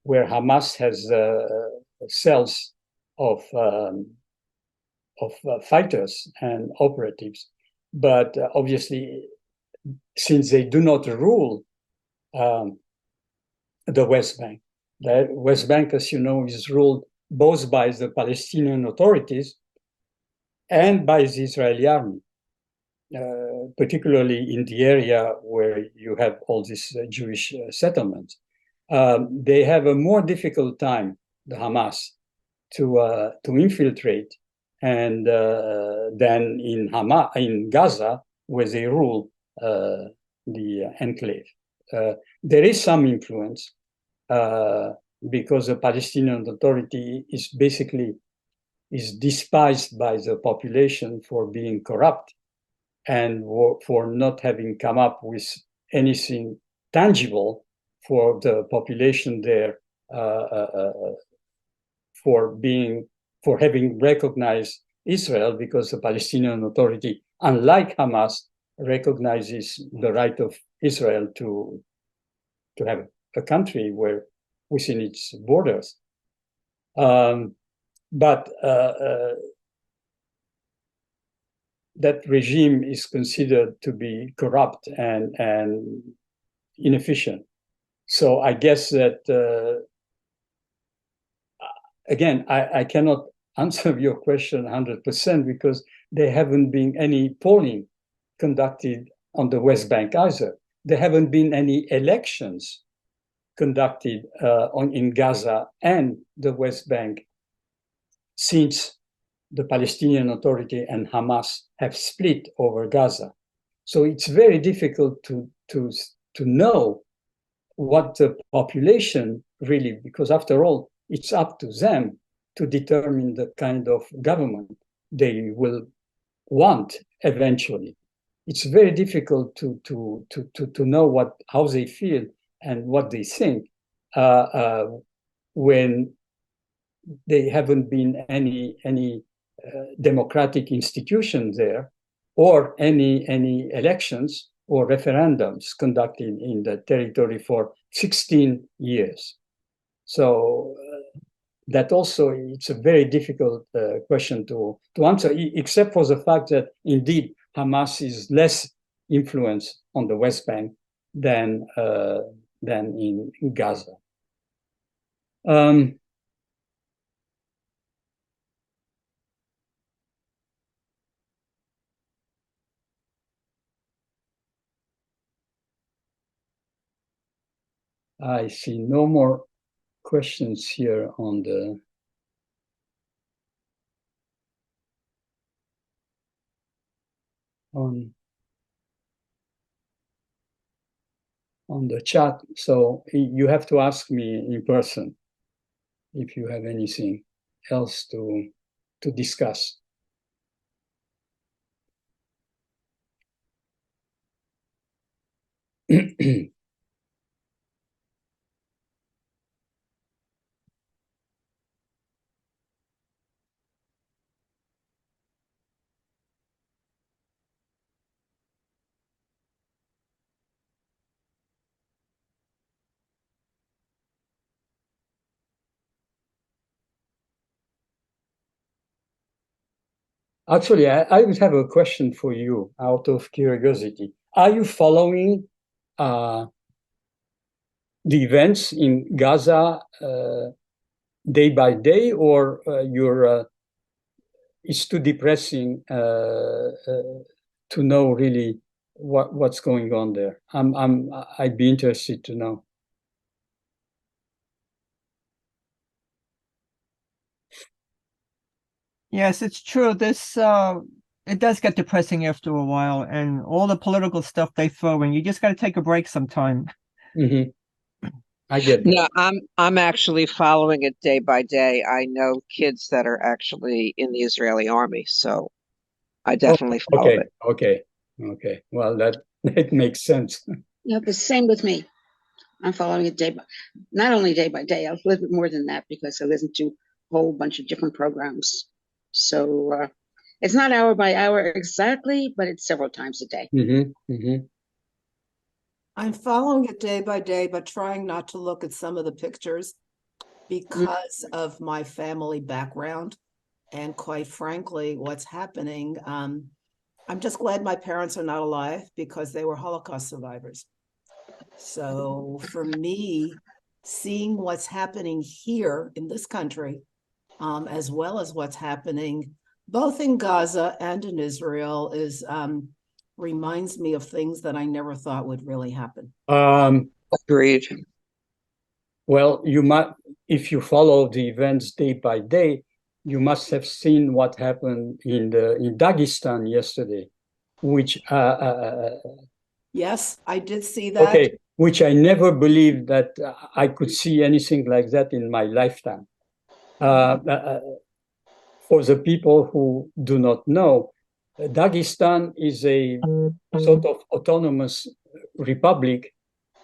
Speaker 1: where Hamas has cells of fighters and operatives. But obviously, since they do not rule the West Bank, the West Bank, as you know, is ruled both by the Palestinian authorities and by the Israeli army, particularly in the area where you have all these Jewish settlements. They have a more difficult time, the Hamas, to infiltrate, and than in Gaza, where they rule the enclave. There is some influence because the Palestinian Authority is despised by the population for being corrupt and for not having come up with anything tangible for the population there, for having recognized Israel, because the Palestinian Authority, unlike Hamas, recognizes the right of Israel to have a country within its borders. But that regime is considered to be corrupt and inefficient. So I guess that, again, I cannot answer your question 100% because there haven't been any polling conducted on the West Bank either. There haven't been any elections conducted in Gaza and the West Bank since the Palestinian Authority and Hamas have split over Gaza. So it's very difficult to know what the population really, because after all, it's up to them to determine the kind of government they will want eventually. It's very difficult to know how they feel and what they think when there haven't been any democratic institution there, or any elections or referendums conducted in the territory for 16 years. So that also, it's a very difficult question to answer, except for the fact that indeed Hamas is less influence on the West Bank than in Gaza. I see no more questions here on the chat. So you have to ask me in person if you have anything else to discuss. Actually, I would have a question for you out of curiosity. Are you following the events in Gaza day by day, or it's too depressing to know really what's going on there? I'd be interested to know.
Speaker 4: Yes, it's true. This it does get depressing after a while, and all the political stuff they throw in. You just got to take a break sometime.
Speaker 1: Mm-hmm. I get that.
Speaker 2: No, I'm actually following it day by day. I know kids that are actually in the Israeli army, so I definitely follow it.
Speaker 1: Okay. Well, that makes sense.
Speaker 5: Yeah, the same with me. I'm following it not only day by day, a little bit more than that because I listen to a whole bunch of different programs. So it's not hour by hour exactly, but it's several times a day.
Speaker 1: Mm-hmm. Mm-hmm.
Speaker 3: I'm following it day by day, but trying not to look at some of the pictures because of my family background. And quite frankly, what's happening, I'm just glad my parents are not alive because they were Holocaust survivors. So for me, seeing what's happening here in this country, as well as what's happening both in Gaza and in Israel, is reminds me of things that I never thought would really happen.
Speaker 2: Agreed.
Speaker 1: Well, you might, if you follow the events day by day, you must have seen what happened in Dagestan yesterday, which
Speaker 3: yes, I did see that.
Speaker 1: Okay, which I never believed that I could see anything like that in my lifetime. For the people who do not know, Dagestan is a sort of autonomous republic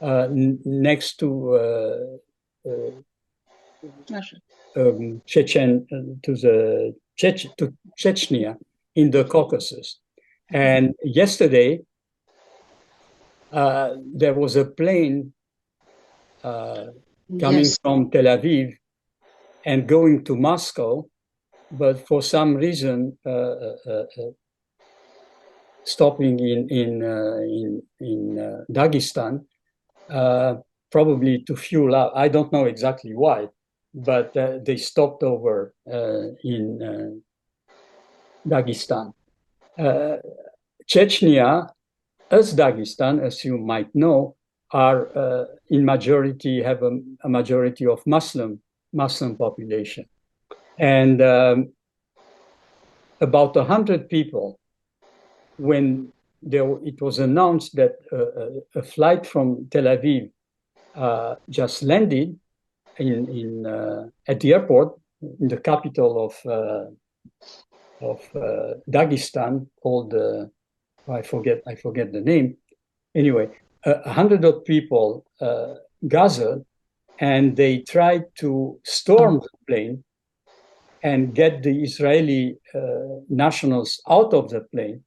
Speaker 1: next to Chechnya in the Caucasus. And yesterday, there was a plane coming from Tel Aviv and going to Moscow, but for some reason stopping in Dagestan, probably to fuel up. I don't know exactly why, but they stopped over in Dagestan. Chechnya, as Dagestan, as you might know, are in majority, have a majority of Muslim population. And about 100 people, when it was announced that a flight from Tel Aviv just landed at the airport in the capital of Dagestan, called I forget the name. Anyway, 100 of people gathered, and they tried to storm the plane and get the Israeli nationals out of the plane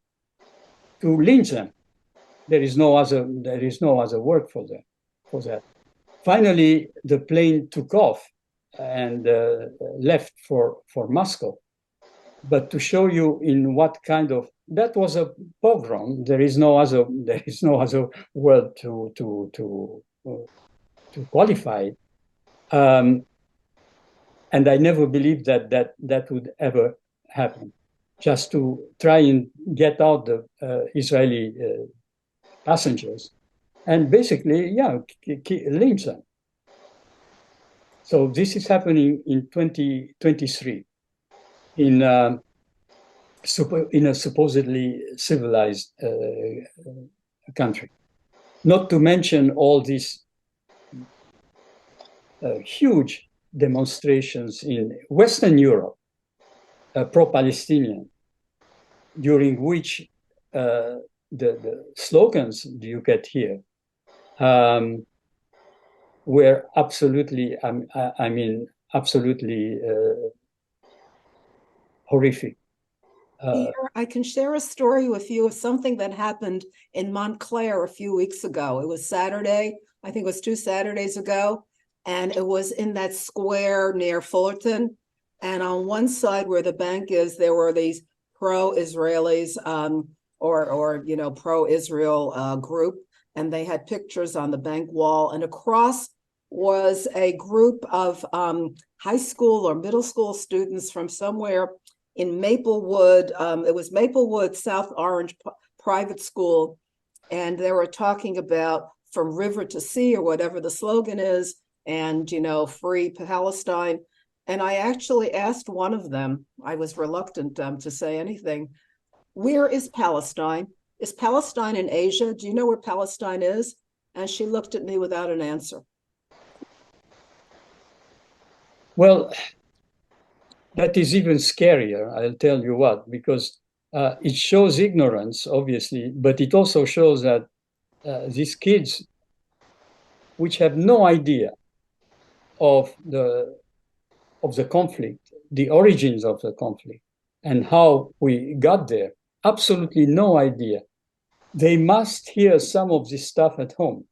Speaker 1: to lynch them. There is no other word for that. Finally, the plane took off and left for Moscow. but to show you in what kind of, that was a pogrom. There is no other word to qualify it. And I never believed that would ever happen. Just to try and get out the Israeli passengers, and basically, yeah, leave them. So this is happening in 2023 in a supposedly civilized country. Not to mention all these huge demonstrations in Western Europe, pro-Palestinian, during which the slogans you get here were absolutely, absolutely horrific.
Speaker 3: Pierre, I can share a story with you of something that happened in Montclair a few weeks ago. It was Saturday, I think it was 2 Saturdays ago, and it was in that square near Fullerton. And on one side where the bank is, there were these pro-Israelis or pro-Israel group, and they had pictures on the bank wall. And across was a group of high school or middle school students from somewhere in Maplewood. It was Maplewood South Orange private school, and they were talking about from river to sea, or whatever the slogan is, and free Palestine. And I actually asked one of them, I was reluctant to say anything, where is Palestine? Is Palestine in Asia? Do you know where Palestine is? And she looked at me without an answer.
Speaker 1: Well, that is even scarier, I'll tell you what, because it shows ignorance, obviously, but it also shows that these kids, which have no idea of the conflict, the origins of the conflict, and how we got there, absolutely no idea. They must hear some of this stuff at home.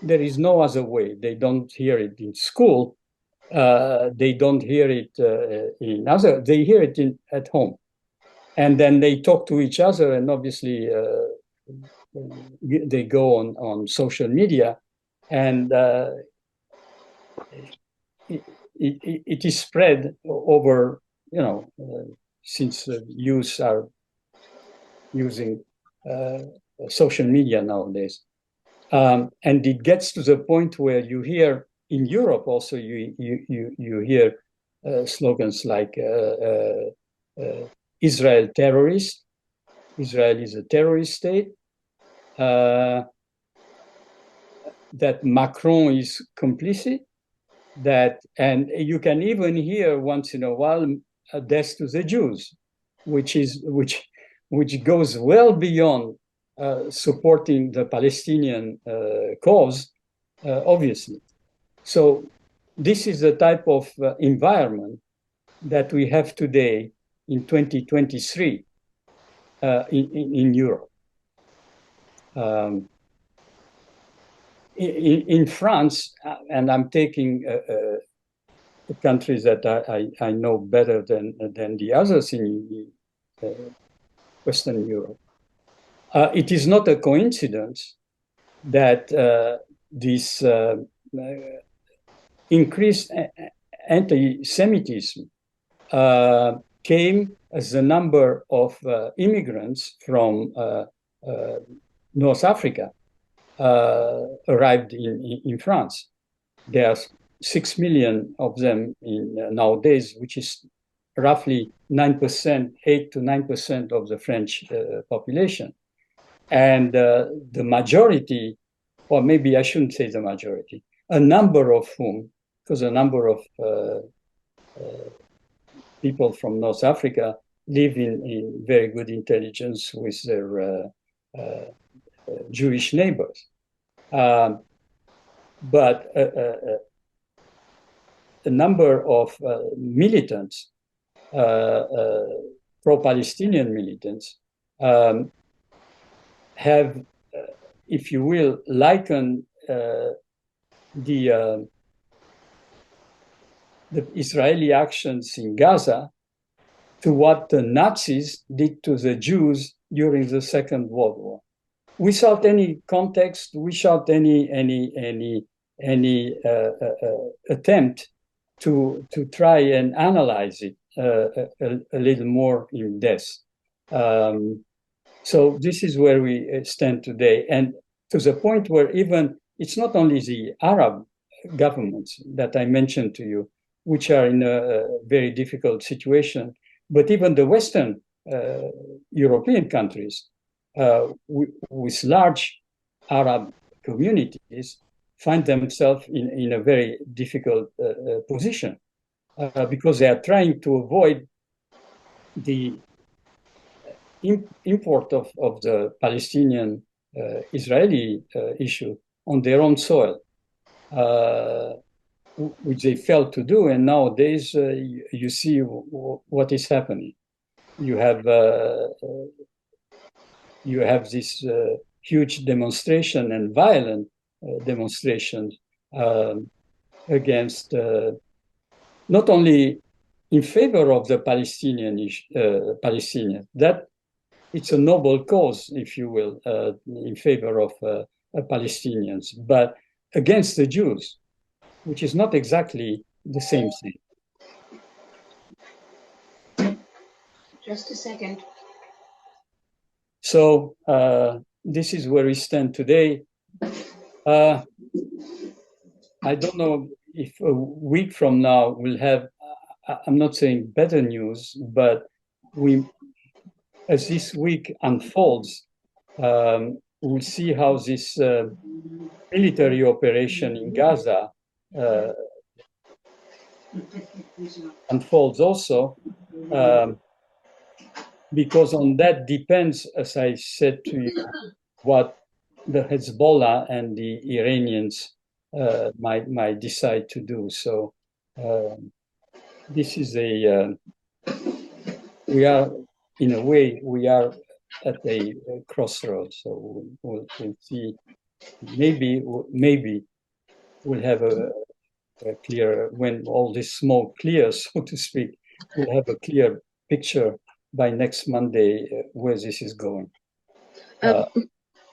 Speaker 1: There is no other way. They don't hear it in school. They don't hear it they hear it at home. And then they talk to each other, and obviously they go on social media, and it is spread over, since youth are using social media nowadays. And it gets to the point where you hear in Europe also, you hear slogans like Israel terrorist, Israel is a terrorist state, that Macron is complicit, and you can even hear once in a while a death to the Jews, which goes well beyond supporting the Palestinian cause, obviously. So this is the type of environment that we have today in 2023 in Europe. In France, and I'm taking the countries that I know better than the others in Western Europe, it is not a coincidence that this increased anti-Semitism came as the number of immigrants from North Africa arrived in France. There are 6 million of them nowadays, which is roughly 9%, 8 to 9% of the French population. And the majority, or maybe I shouldn't say the majority, a number of whom, because a number of people from North Africa live in very good intelligence with their Jewish neighbors. But a number of militants, pro-Palestinian militants, have, if you will, likened the Israeli actions in Gaza to what the Nazis did to the Jews during the Second World War, without any context, without any attempt to try and analyze it a little more in depth. So this is where we stand today, and to the point where even it's not only the Arab governments that I mentioned to you, which are in a very difficult situation, but even the Western European countries with large Arab communities find themselves in a very difficult position because they are trying to avoid the import of the Palestinian Israeli issue on their own soil, which they failed to do. And nowadays, you see what is happening. You have this huge demonstration and violent demonstrations against not only in favor of the Palestinians, that it's a noble cause, if you will, in favor of Palestinians, but against the Jews, which is not exactly the same thing.
Speaker 5: Just a second.
Speaker 1: So this is where we stand today. I don't know if a week from now we'll have, I'm not saying better news, but as this week unfolds, we'll see how this military operation in Gaza unfolds also, because on that depends, as I said to you, what the Hezbollah and the Iranians might decide to do. So this is we are, in a way, we are at a crossroads. So we'll see. Maybe we'll have a clear, when all this smoke clears, so to speak, we'll have a clear picture by next Monday where this is going.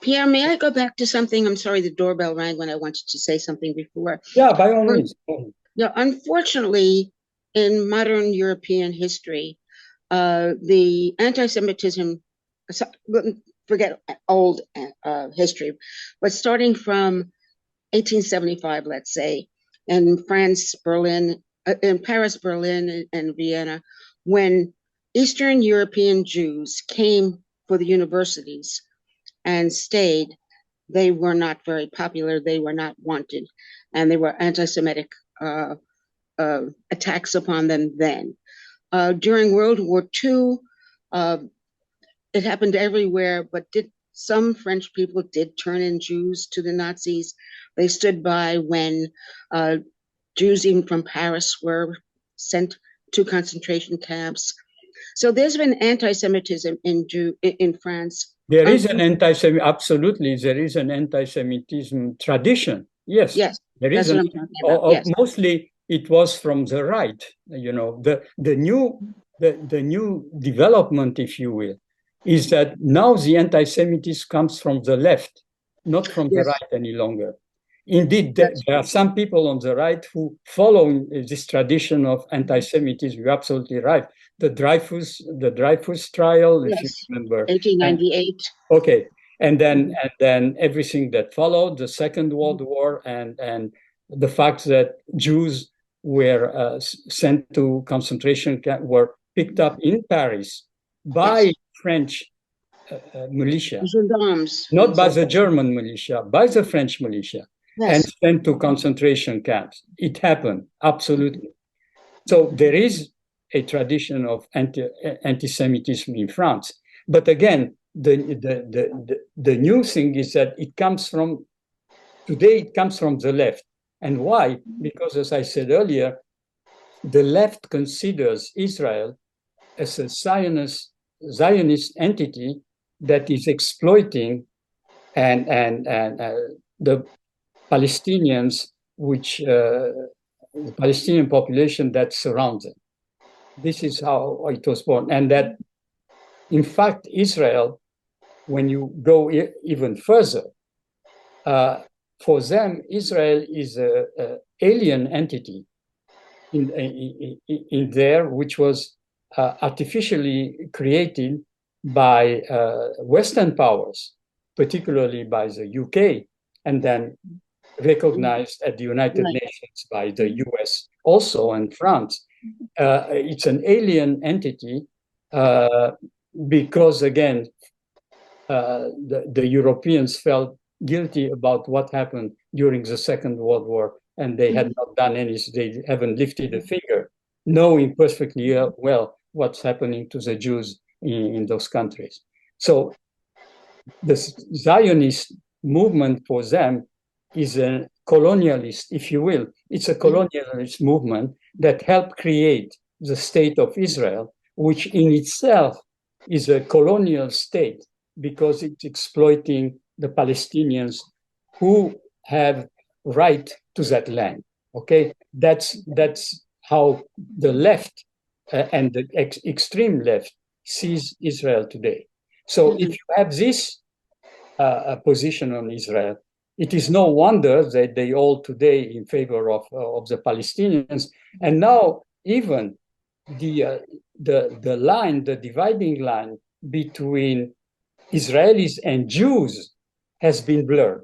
Speaker 5: Pierre, may I go back to something? I'm sorry, the doorbell rang when I wanted to say something before.
Speaker 1: Yeah, by all means.
Speaker 5: Yeah, unfortunately, in modern European history, the anti-Semitism, forget old history, but starting from 1875, let's say, in France, Berlin, in Paris, Berlin, and Vienna, when Eastern European Jews came for the universities and stayed, they were not very popular, they were not wanted, and there were anti-Semitic attacks upon them then. During World War II, it happened everywhere, but some French people did turn in Jews to the Nazis. They stood by when Jews even from Paris were sent to concentration camps. So there's been anti-Semitism in France.
Speaker 1: There is an absolutely, there is an anti-Semitism tradition. Yes.
Speaker 5: Yes,
Speaker 1: there is
Speaker 5: that's what I'm talking about. Yes.
Speaker 1: Mostly it was from the right, you know, the new development, if you will, is that now the anti-Semitism comes from the left, not from the right any longer. Indeed, there are some people on the right who follow this tradition of anti-Semitism. You're absolutely right. The Dreyfus trial,
Speaker 5: yes.
Speaker 1: if you remember,
Speaker 5: 1898.
Speaker 1: Okay, and then everything that followed, the Second World War, and the fact that Jews were sent to concentration camp, were picked up in Paris by French militia,
Speaker 5: gendarmes,
Speaker 1: not by the German militia, by the French militia, and sent to concentration camps. It happened, absolutely. So there is a tradition of anti-Semitism in France. But again, the new thing is that it comes from the left. And why? Because, as I said earlier, the left considers Israel as a Zionist entity that is exploiting and the Palestinians, the Palestinian population that surrounds them. This is how it was born. And that, in fact, Israel, when you go even further, for them, Israel is an alien entity in there, which was artificially created by Western powers, particularly by the UK, and then recognized at the United Nations by the US also, and France. It's an alien entity because, again, the Europeans felt guilty about what happened during the Second World War, and they had not done anything. They haven't lifted a finger, knowing perfectly well what's happening to the Jews in those countries. So the Zionist movement for them is a colonialist, if you will. It's a colonialist movement that helped create the state of Israel, which in itself is a colonial state because it's exploiting the Palestinians who have right to that land. Okay, that's how the left and the extreme left sees Israel today. So if you have this position on Israel, it is no wonder that they all today in favor of the Palestinians. And now even the line, the dividing line between Israelis and Jews has been blurred.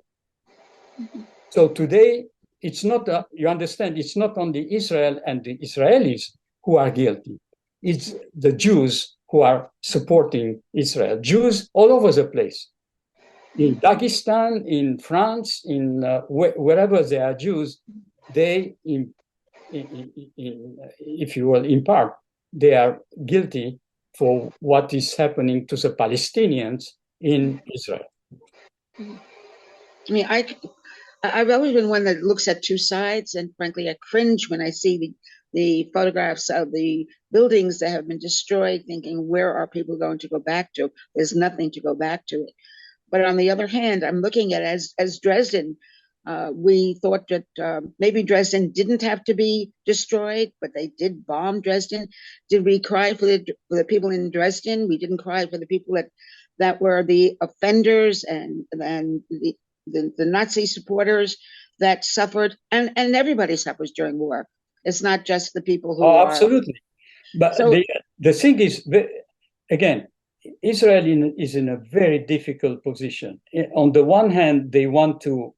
Speaker 1: So today, it's not, you understand, it's not only Israel and the Israelis who are guilty. It's the Jews who are supporting Israel. Jews all over the place. In Dagestan, in France, in wherever there are Jews, they, if you will, in part, they are guilty for what is happening to the Palestinians in Israel.
Speaker 5: I mean, I've always been one that looks at two sides, and frankly, I cringe when I see the photographs of the buildings that have been destroyed, thinking, where are people going to go back to? There's nothing to go back to. But on the other hand, I'm looking at as Dresden. We thought that maybe Dresden didn't have to be destroyed, but they did bomb Dresden. Did we cry for the people in Dresden? We didn't cry for the people that were the offenders and the Nazi supporters that suffered, and everybody suffers during war. It's not just the people who are.
Speaker 1: Absolutely. But so, the thing is, again, Israel is in a very difficult position. On the one hand, they want to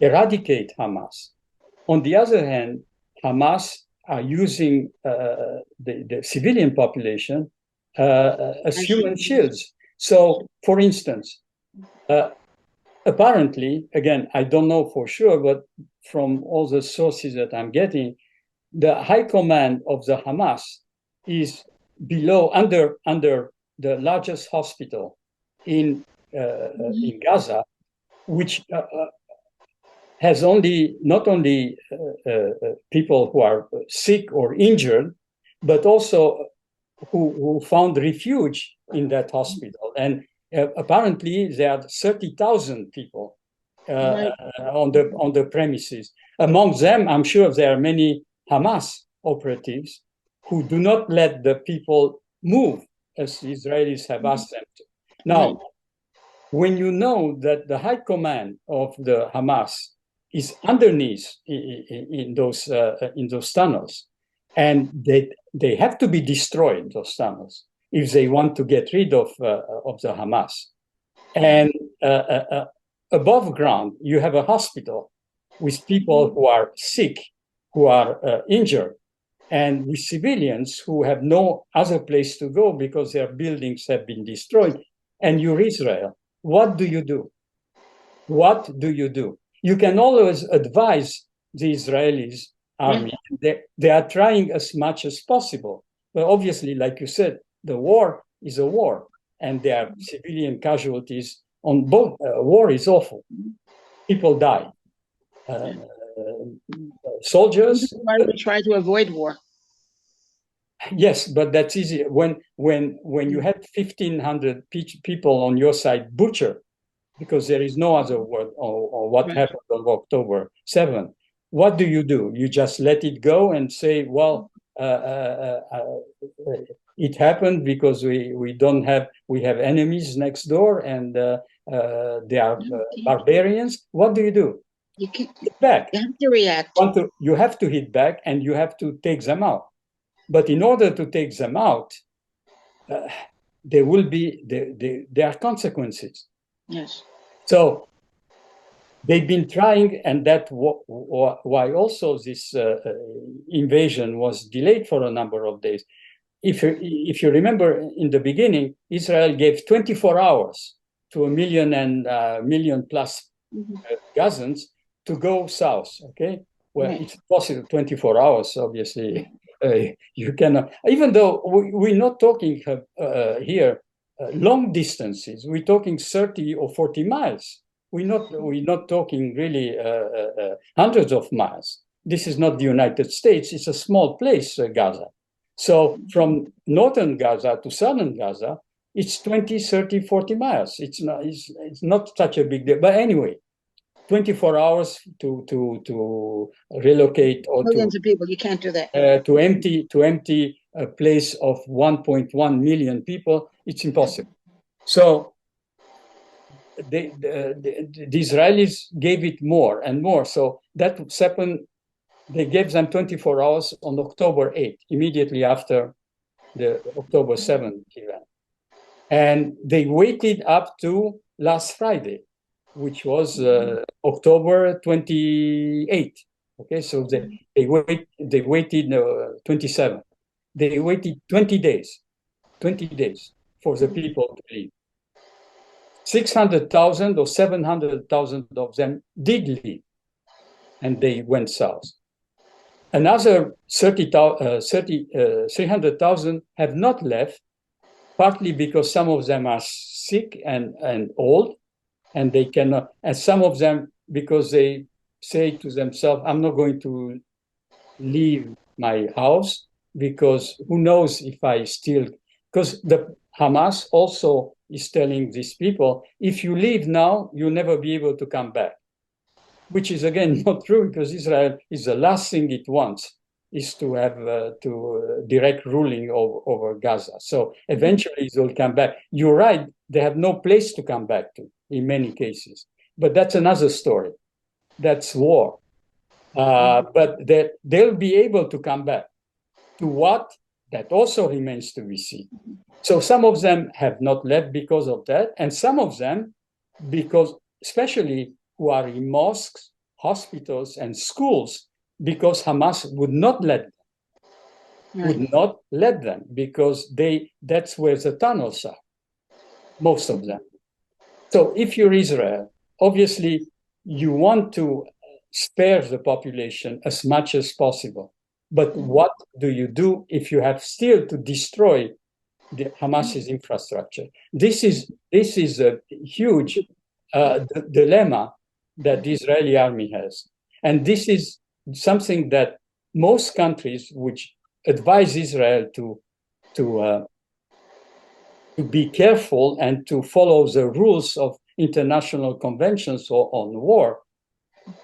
Speaker 1: eradicate Hamas. On the other hand, Hamas are using the civilian population as human shields. So, for instance, apparently, again, I don't know for sure, but from all the sources that I'm getting, the high command of the Hamas is under the largest hospital in Gaza, which has not only people who are sick or injured, but also who found refuge in that hospital. And apparently there are 30,000 people on the premises. Among them, I'm sure there are many Hamas operatives who do not let the people move as the Israelis have asked them to. Now, when you know that the high command of the Hamas is underneath in those tunnels, and they have to be destroyed, those tunnels, if they want to get rid of the Hamas. And above ground, you have a hospital with people who are sick, who are injured, and with civilians who have no other place to go because their buildings have been destroyed. And you're Israel. What do you do? What do you do? You can always advise the Israelis army. They are trying as much as possible. But obviously, like you said, the war is a war, and there are civilian casualties on both. War is awful. People die. Soldiers.
Speaker 5: This is why we try to avoid war.
Speaker 1: Yes, but that's easy. When you had 1,500 people on your side butchered, because there is no other word, or what happened on October 7th, what do? You just let it go and say, well, it happened because we have enemies next door, and they are barbarians. What do?
Speaker 5: You can't.
Speaker 1: Hit back.
Speaker 5: You have to react.
Speaker 1: You have to hit back, and you have to take them out. But in order to take them out, there are consequences.
Speaker 5: Yes.
Speaker 1: So they've been trying, and that's why also this invasion was delayed for a number of days. If you remember, in the beginning, Israel gave 24 hours to a million plus Gazans to go south. Okay, well, it's possible 24 hours. Obviously, you cannot. Even though we're not talking here long distances, we're talking 30 or 40 miles. We're not talking really hundreds of miles. This is not the United States. It's a small place, Gaza. So from northern Gaza to southern Gaza, it's 20, 30, 40 miles. It's not such a big deal. But anyway, 24 hours to relocate or
Speaker 5: millions of people. You can't do that.
Speaker 1: To empty a place of 1.1 million people. It's impossible. So the Israelis gave it more and more. So that happened. They gave them 24 hours on October 8th, immediately after the October 7th event. And they waited up to last Friday, which was October 28th. Okay, so they waited 27. They waited 20 days for the people to leave. 600,000 or 700,000 of them did leave, and they went south. Another 300,000 have not left, partly because some of them are sick and old, and they cannot, and some of them because they say to themselves, I'm not going to leave my house because who knows if I still, because the Hamas also is telling these people, if you leave now, you'll never be able to come back, which is again not true, because Israel is the last thing it wants is to have direct ruling over Gaza. So eventually it will come back. You're right, they have no place to come back to in many cases, but that's another story. That's war. But they'll be able to come back. To what? That also remains to be seen. So some of them have not left because of that, and some of them because, especially who are in mosques, hospitals, and schools, because Hamas would not let them, because that's where the tunnels are, most of them. So if you're Israel, obviously you want to spare the population as much as possible. But what do you do if you have still to destroy the Hamas's infrastructure? This is a huge dilemma that the Israeli army has. And this is something that most countries which advise Israel to be careful and to follow the rules of international conventions on war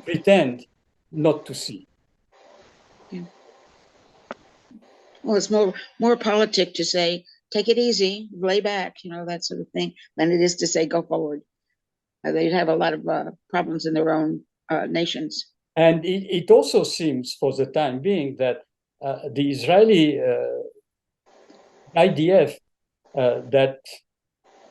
Speaker 1: pretend not to see.
Speaker 5: Yeah. Well, it's more politic to say, take it easy, lay back, that sort of thing, than it is to say, go forward. They'd have a lot of problems in their own nations.
Speaker 1: And it also seems, for the time being, that the Israeli IDF, that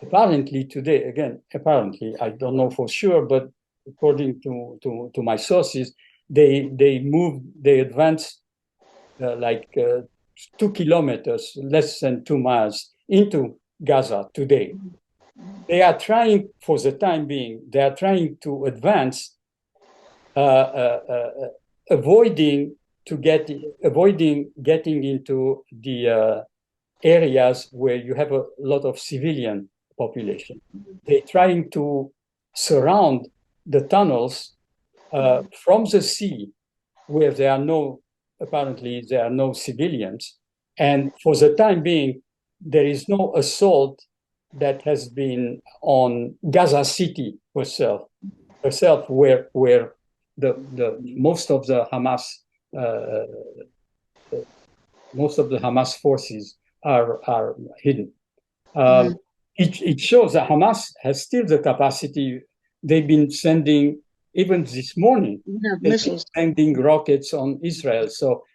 Speaker 1: apparently today, again, apparently, I don't know for sure, but according to my sources, they advanced 2 kilometers, less than 2 miles into Gaza today. They are trying, for the time being, to advance, avoiding getting into the areas where you have a lot of civilian population. They're trying to surround the tunnels from the sea, where apparently there are no civilians. And for the time being, there is no assault that has been on Gaza City herself, where the most of the Hamas most of the Hamas forces are hidden.
Speaker 5: Mhm.
Speaker 1: It shows that Hamas has still the capacity. They've been sending, even this morning,
Speaker 5: We have
Speaker 1: they've been
Speaker 5: missiles.
Speaker 1: sending rockets on Israel. So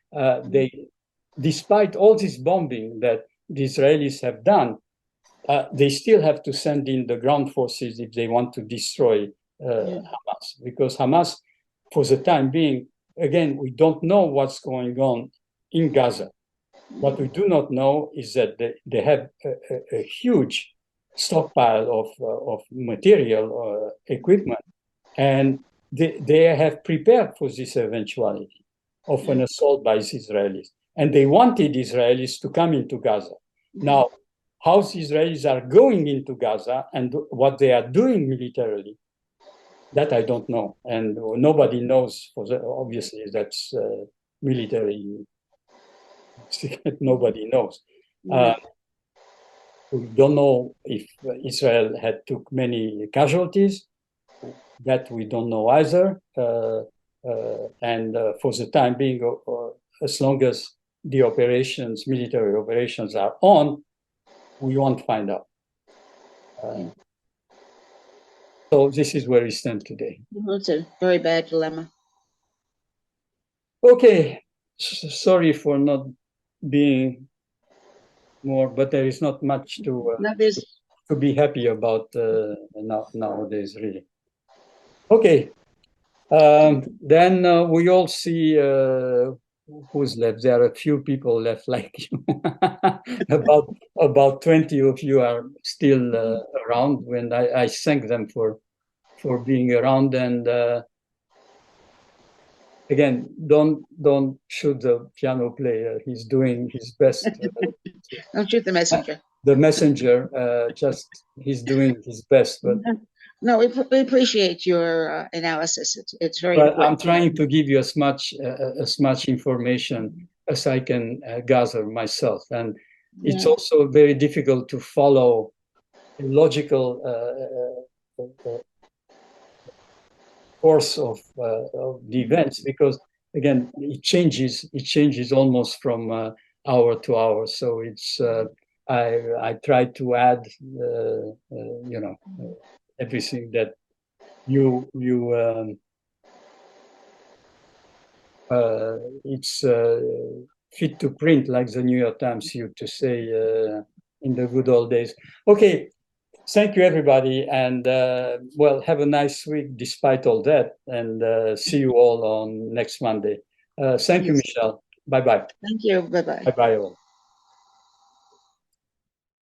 Speaker 1: despite all this bombing that the Israelis have done, they still have to send in the ground forces if they want to destroy Hamas. Because Hamas, for the time being, again, we don't know what's going on in Gaza. What we do not know is that they have a huge stockpile of material, equipment, and they have prepared for this eventuality of an assault by the Israelis. And they wanted Israelis to come into Gaza. Now, how the Israelis are going into Gaza and what they are doing militarily, that I don't know. And nobody knows, obviously, that's military. Nobody knows. We don't know if Israel had took many casualties. That we don't know either. And for the time being, as long as the operations, military operations are on, we won't find out. So this is where we stand today.
Speaker 5: It's a very bad dilemma.
Speaker 1: Okay, sorry for not being more, but there is not much to be happy about nowadays, really. Okay, then we all see who's left. There are a few people left, like you. about 20 of you are still around. When I thank them for being around, and again, don't shoot the piano player. He's doing his best.
Speaker 5: Don't shoot the messenger.
Speaker 1: The messenger, just he's doing his best, but.
Speaker 5: No, we appreciate your analysis. It's very
Speaker 1: But
Speaker 5: important.
Speaker 1: I'm trying to give you as much information as I can gather myself, and it's also very difficult to follow a logical course of the events, because again it changes almost from hour to hour. So it's I try to add everything that it's fit to print, like the New York Times used to say in the good old days. Okay, thank you, everybody, and well, have a nice week despite all that, and see you all on next Monday. Thank you, Michelle. Bye-bye.
Speaker 5: Thank you. Bye-bye.
Speaker 1: Bye-bye all.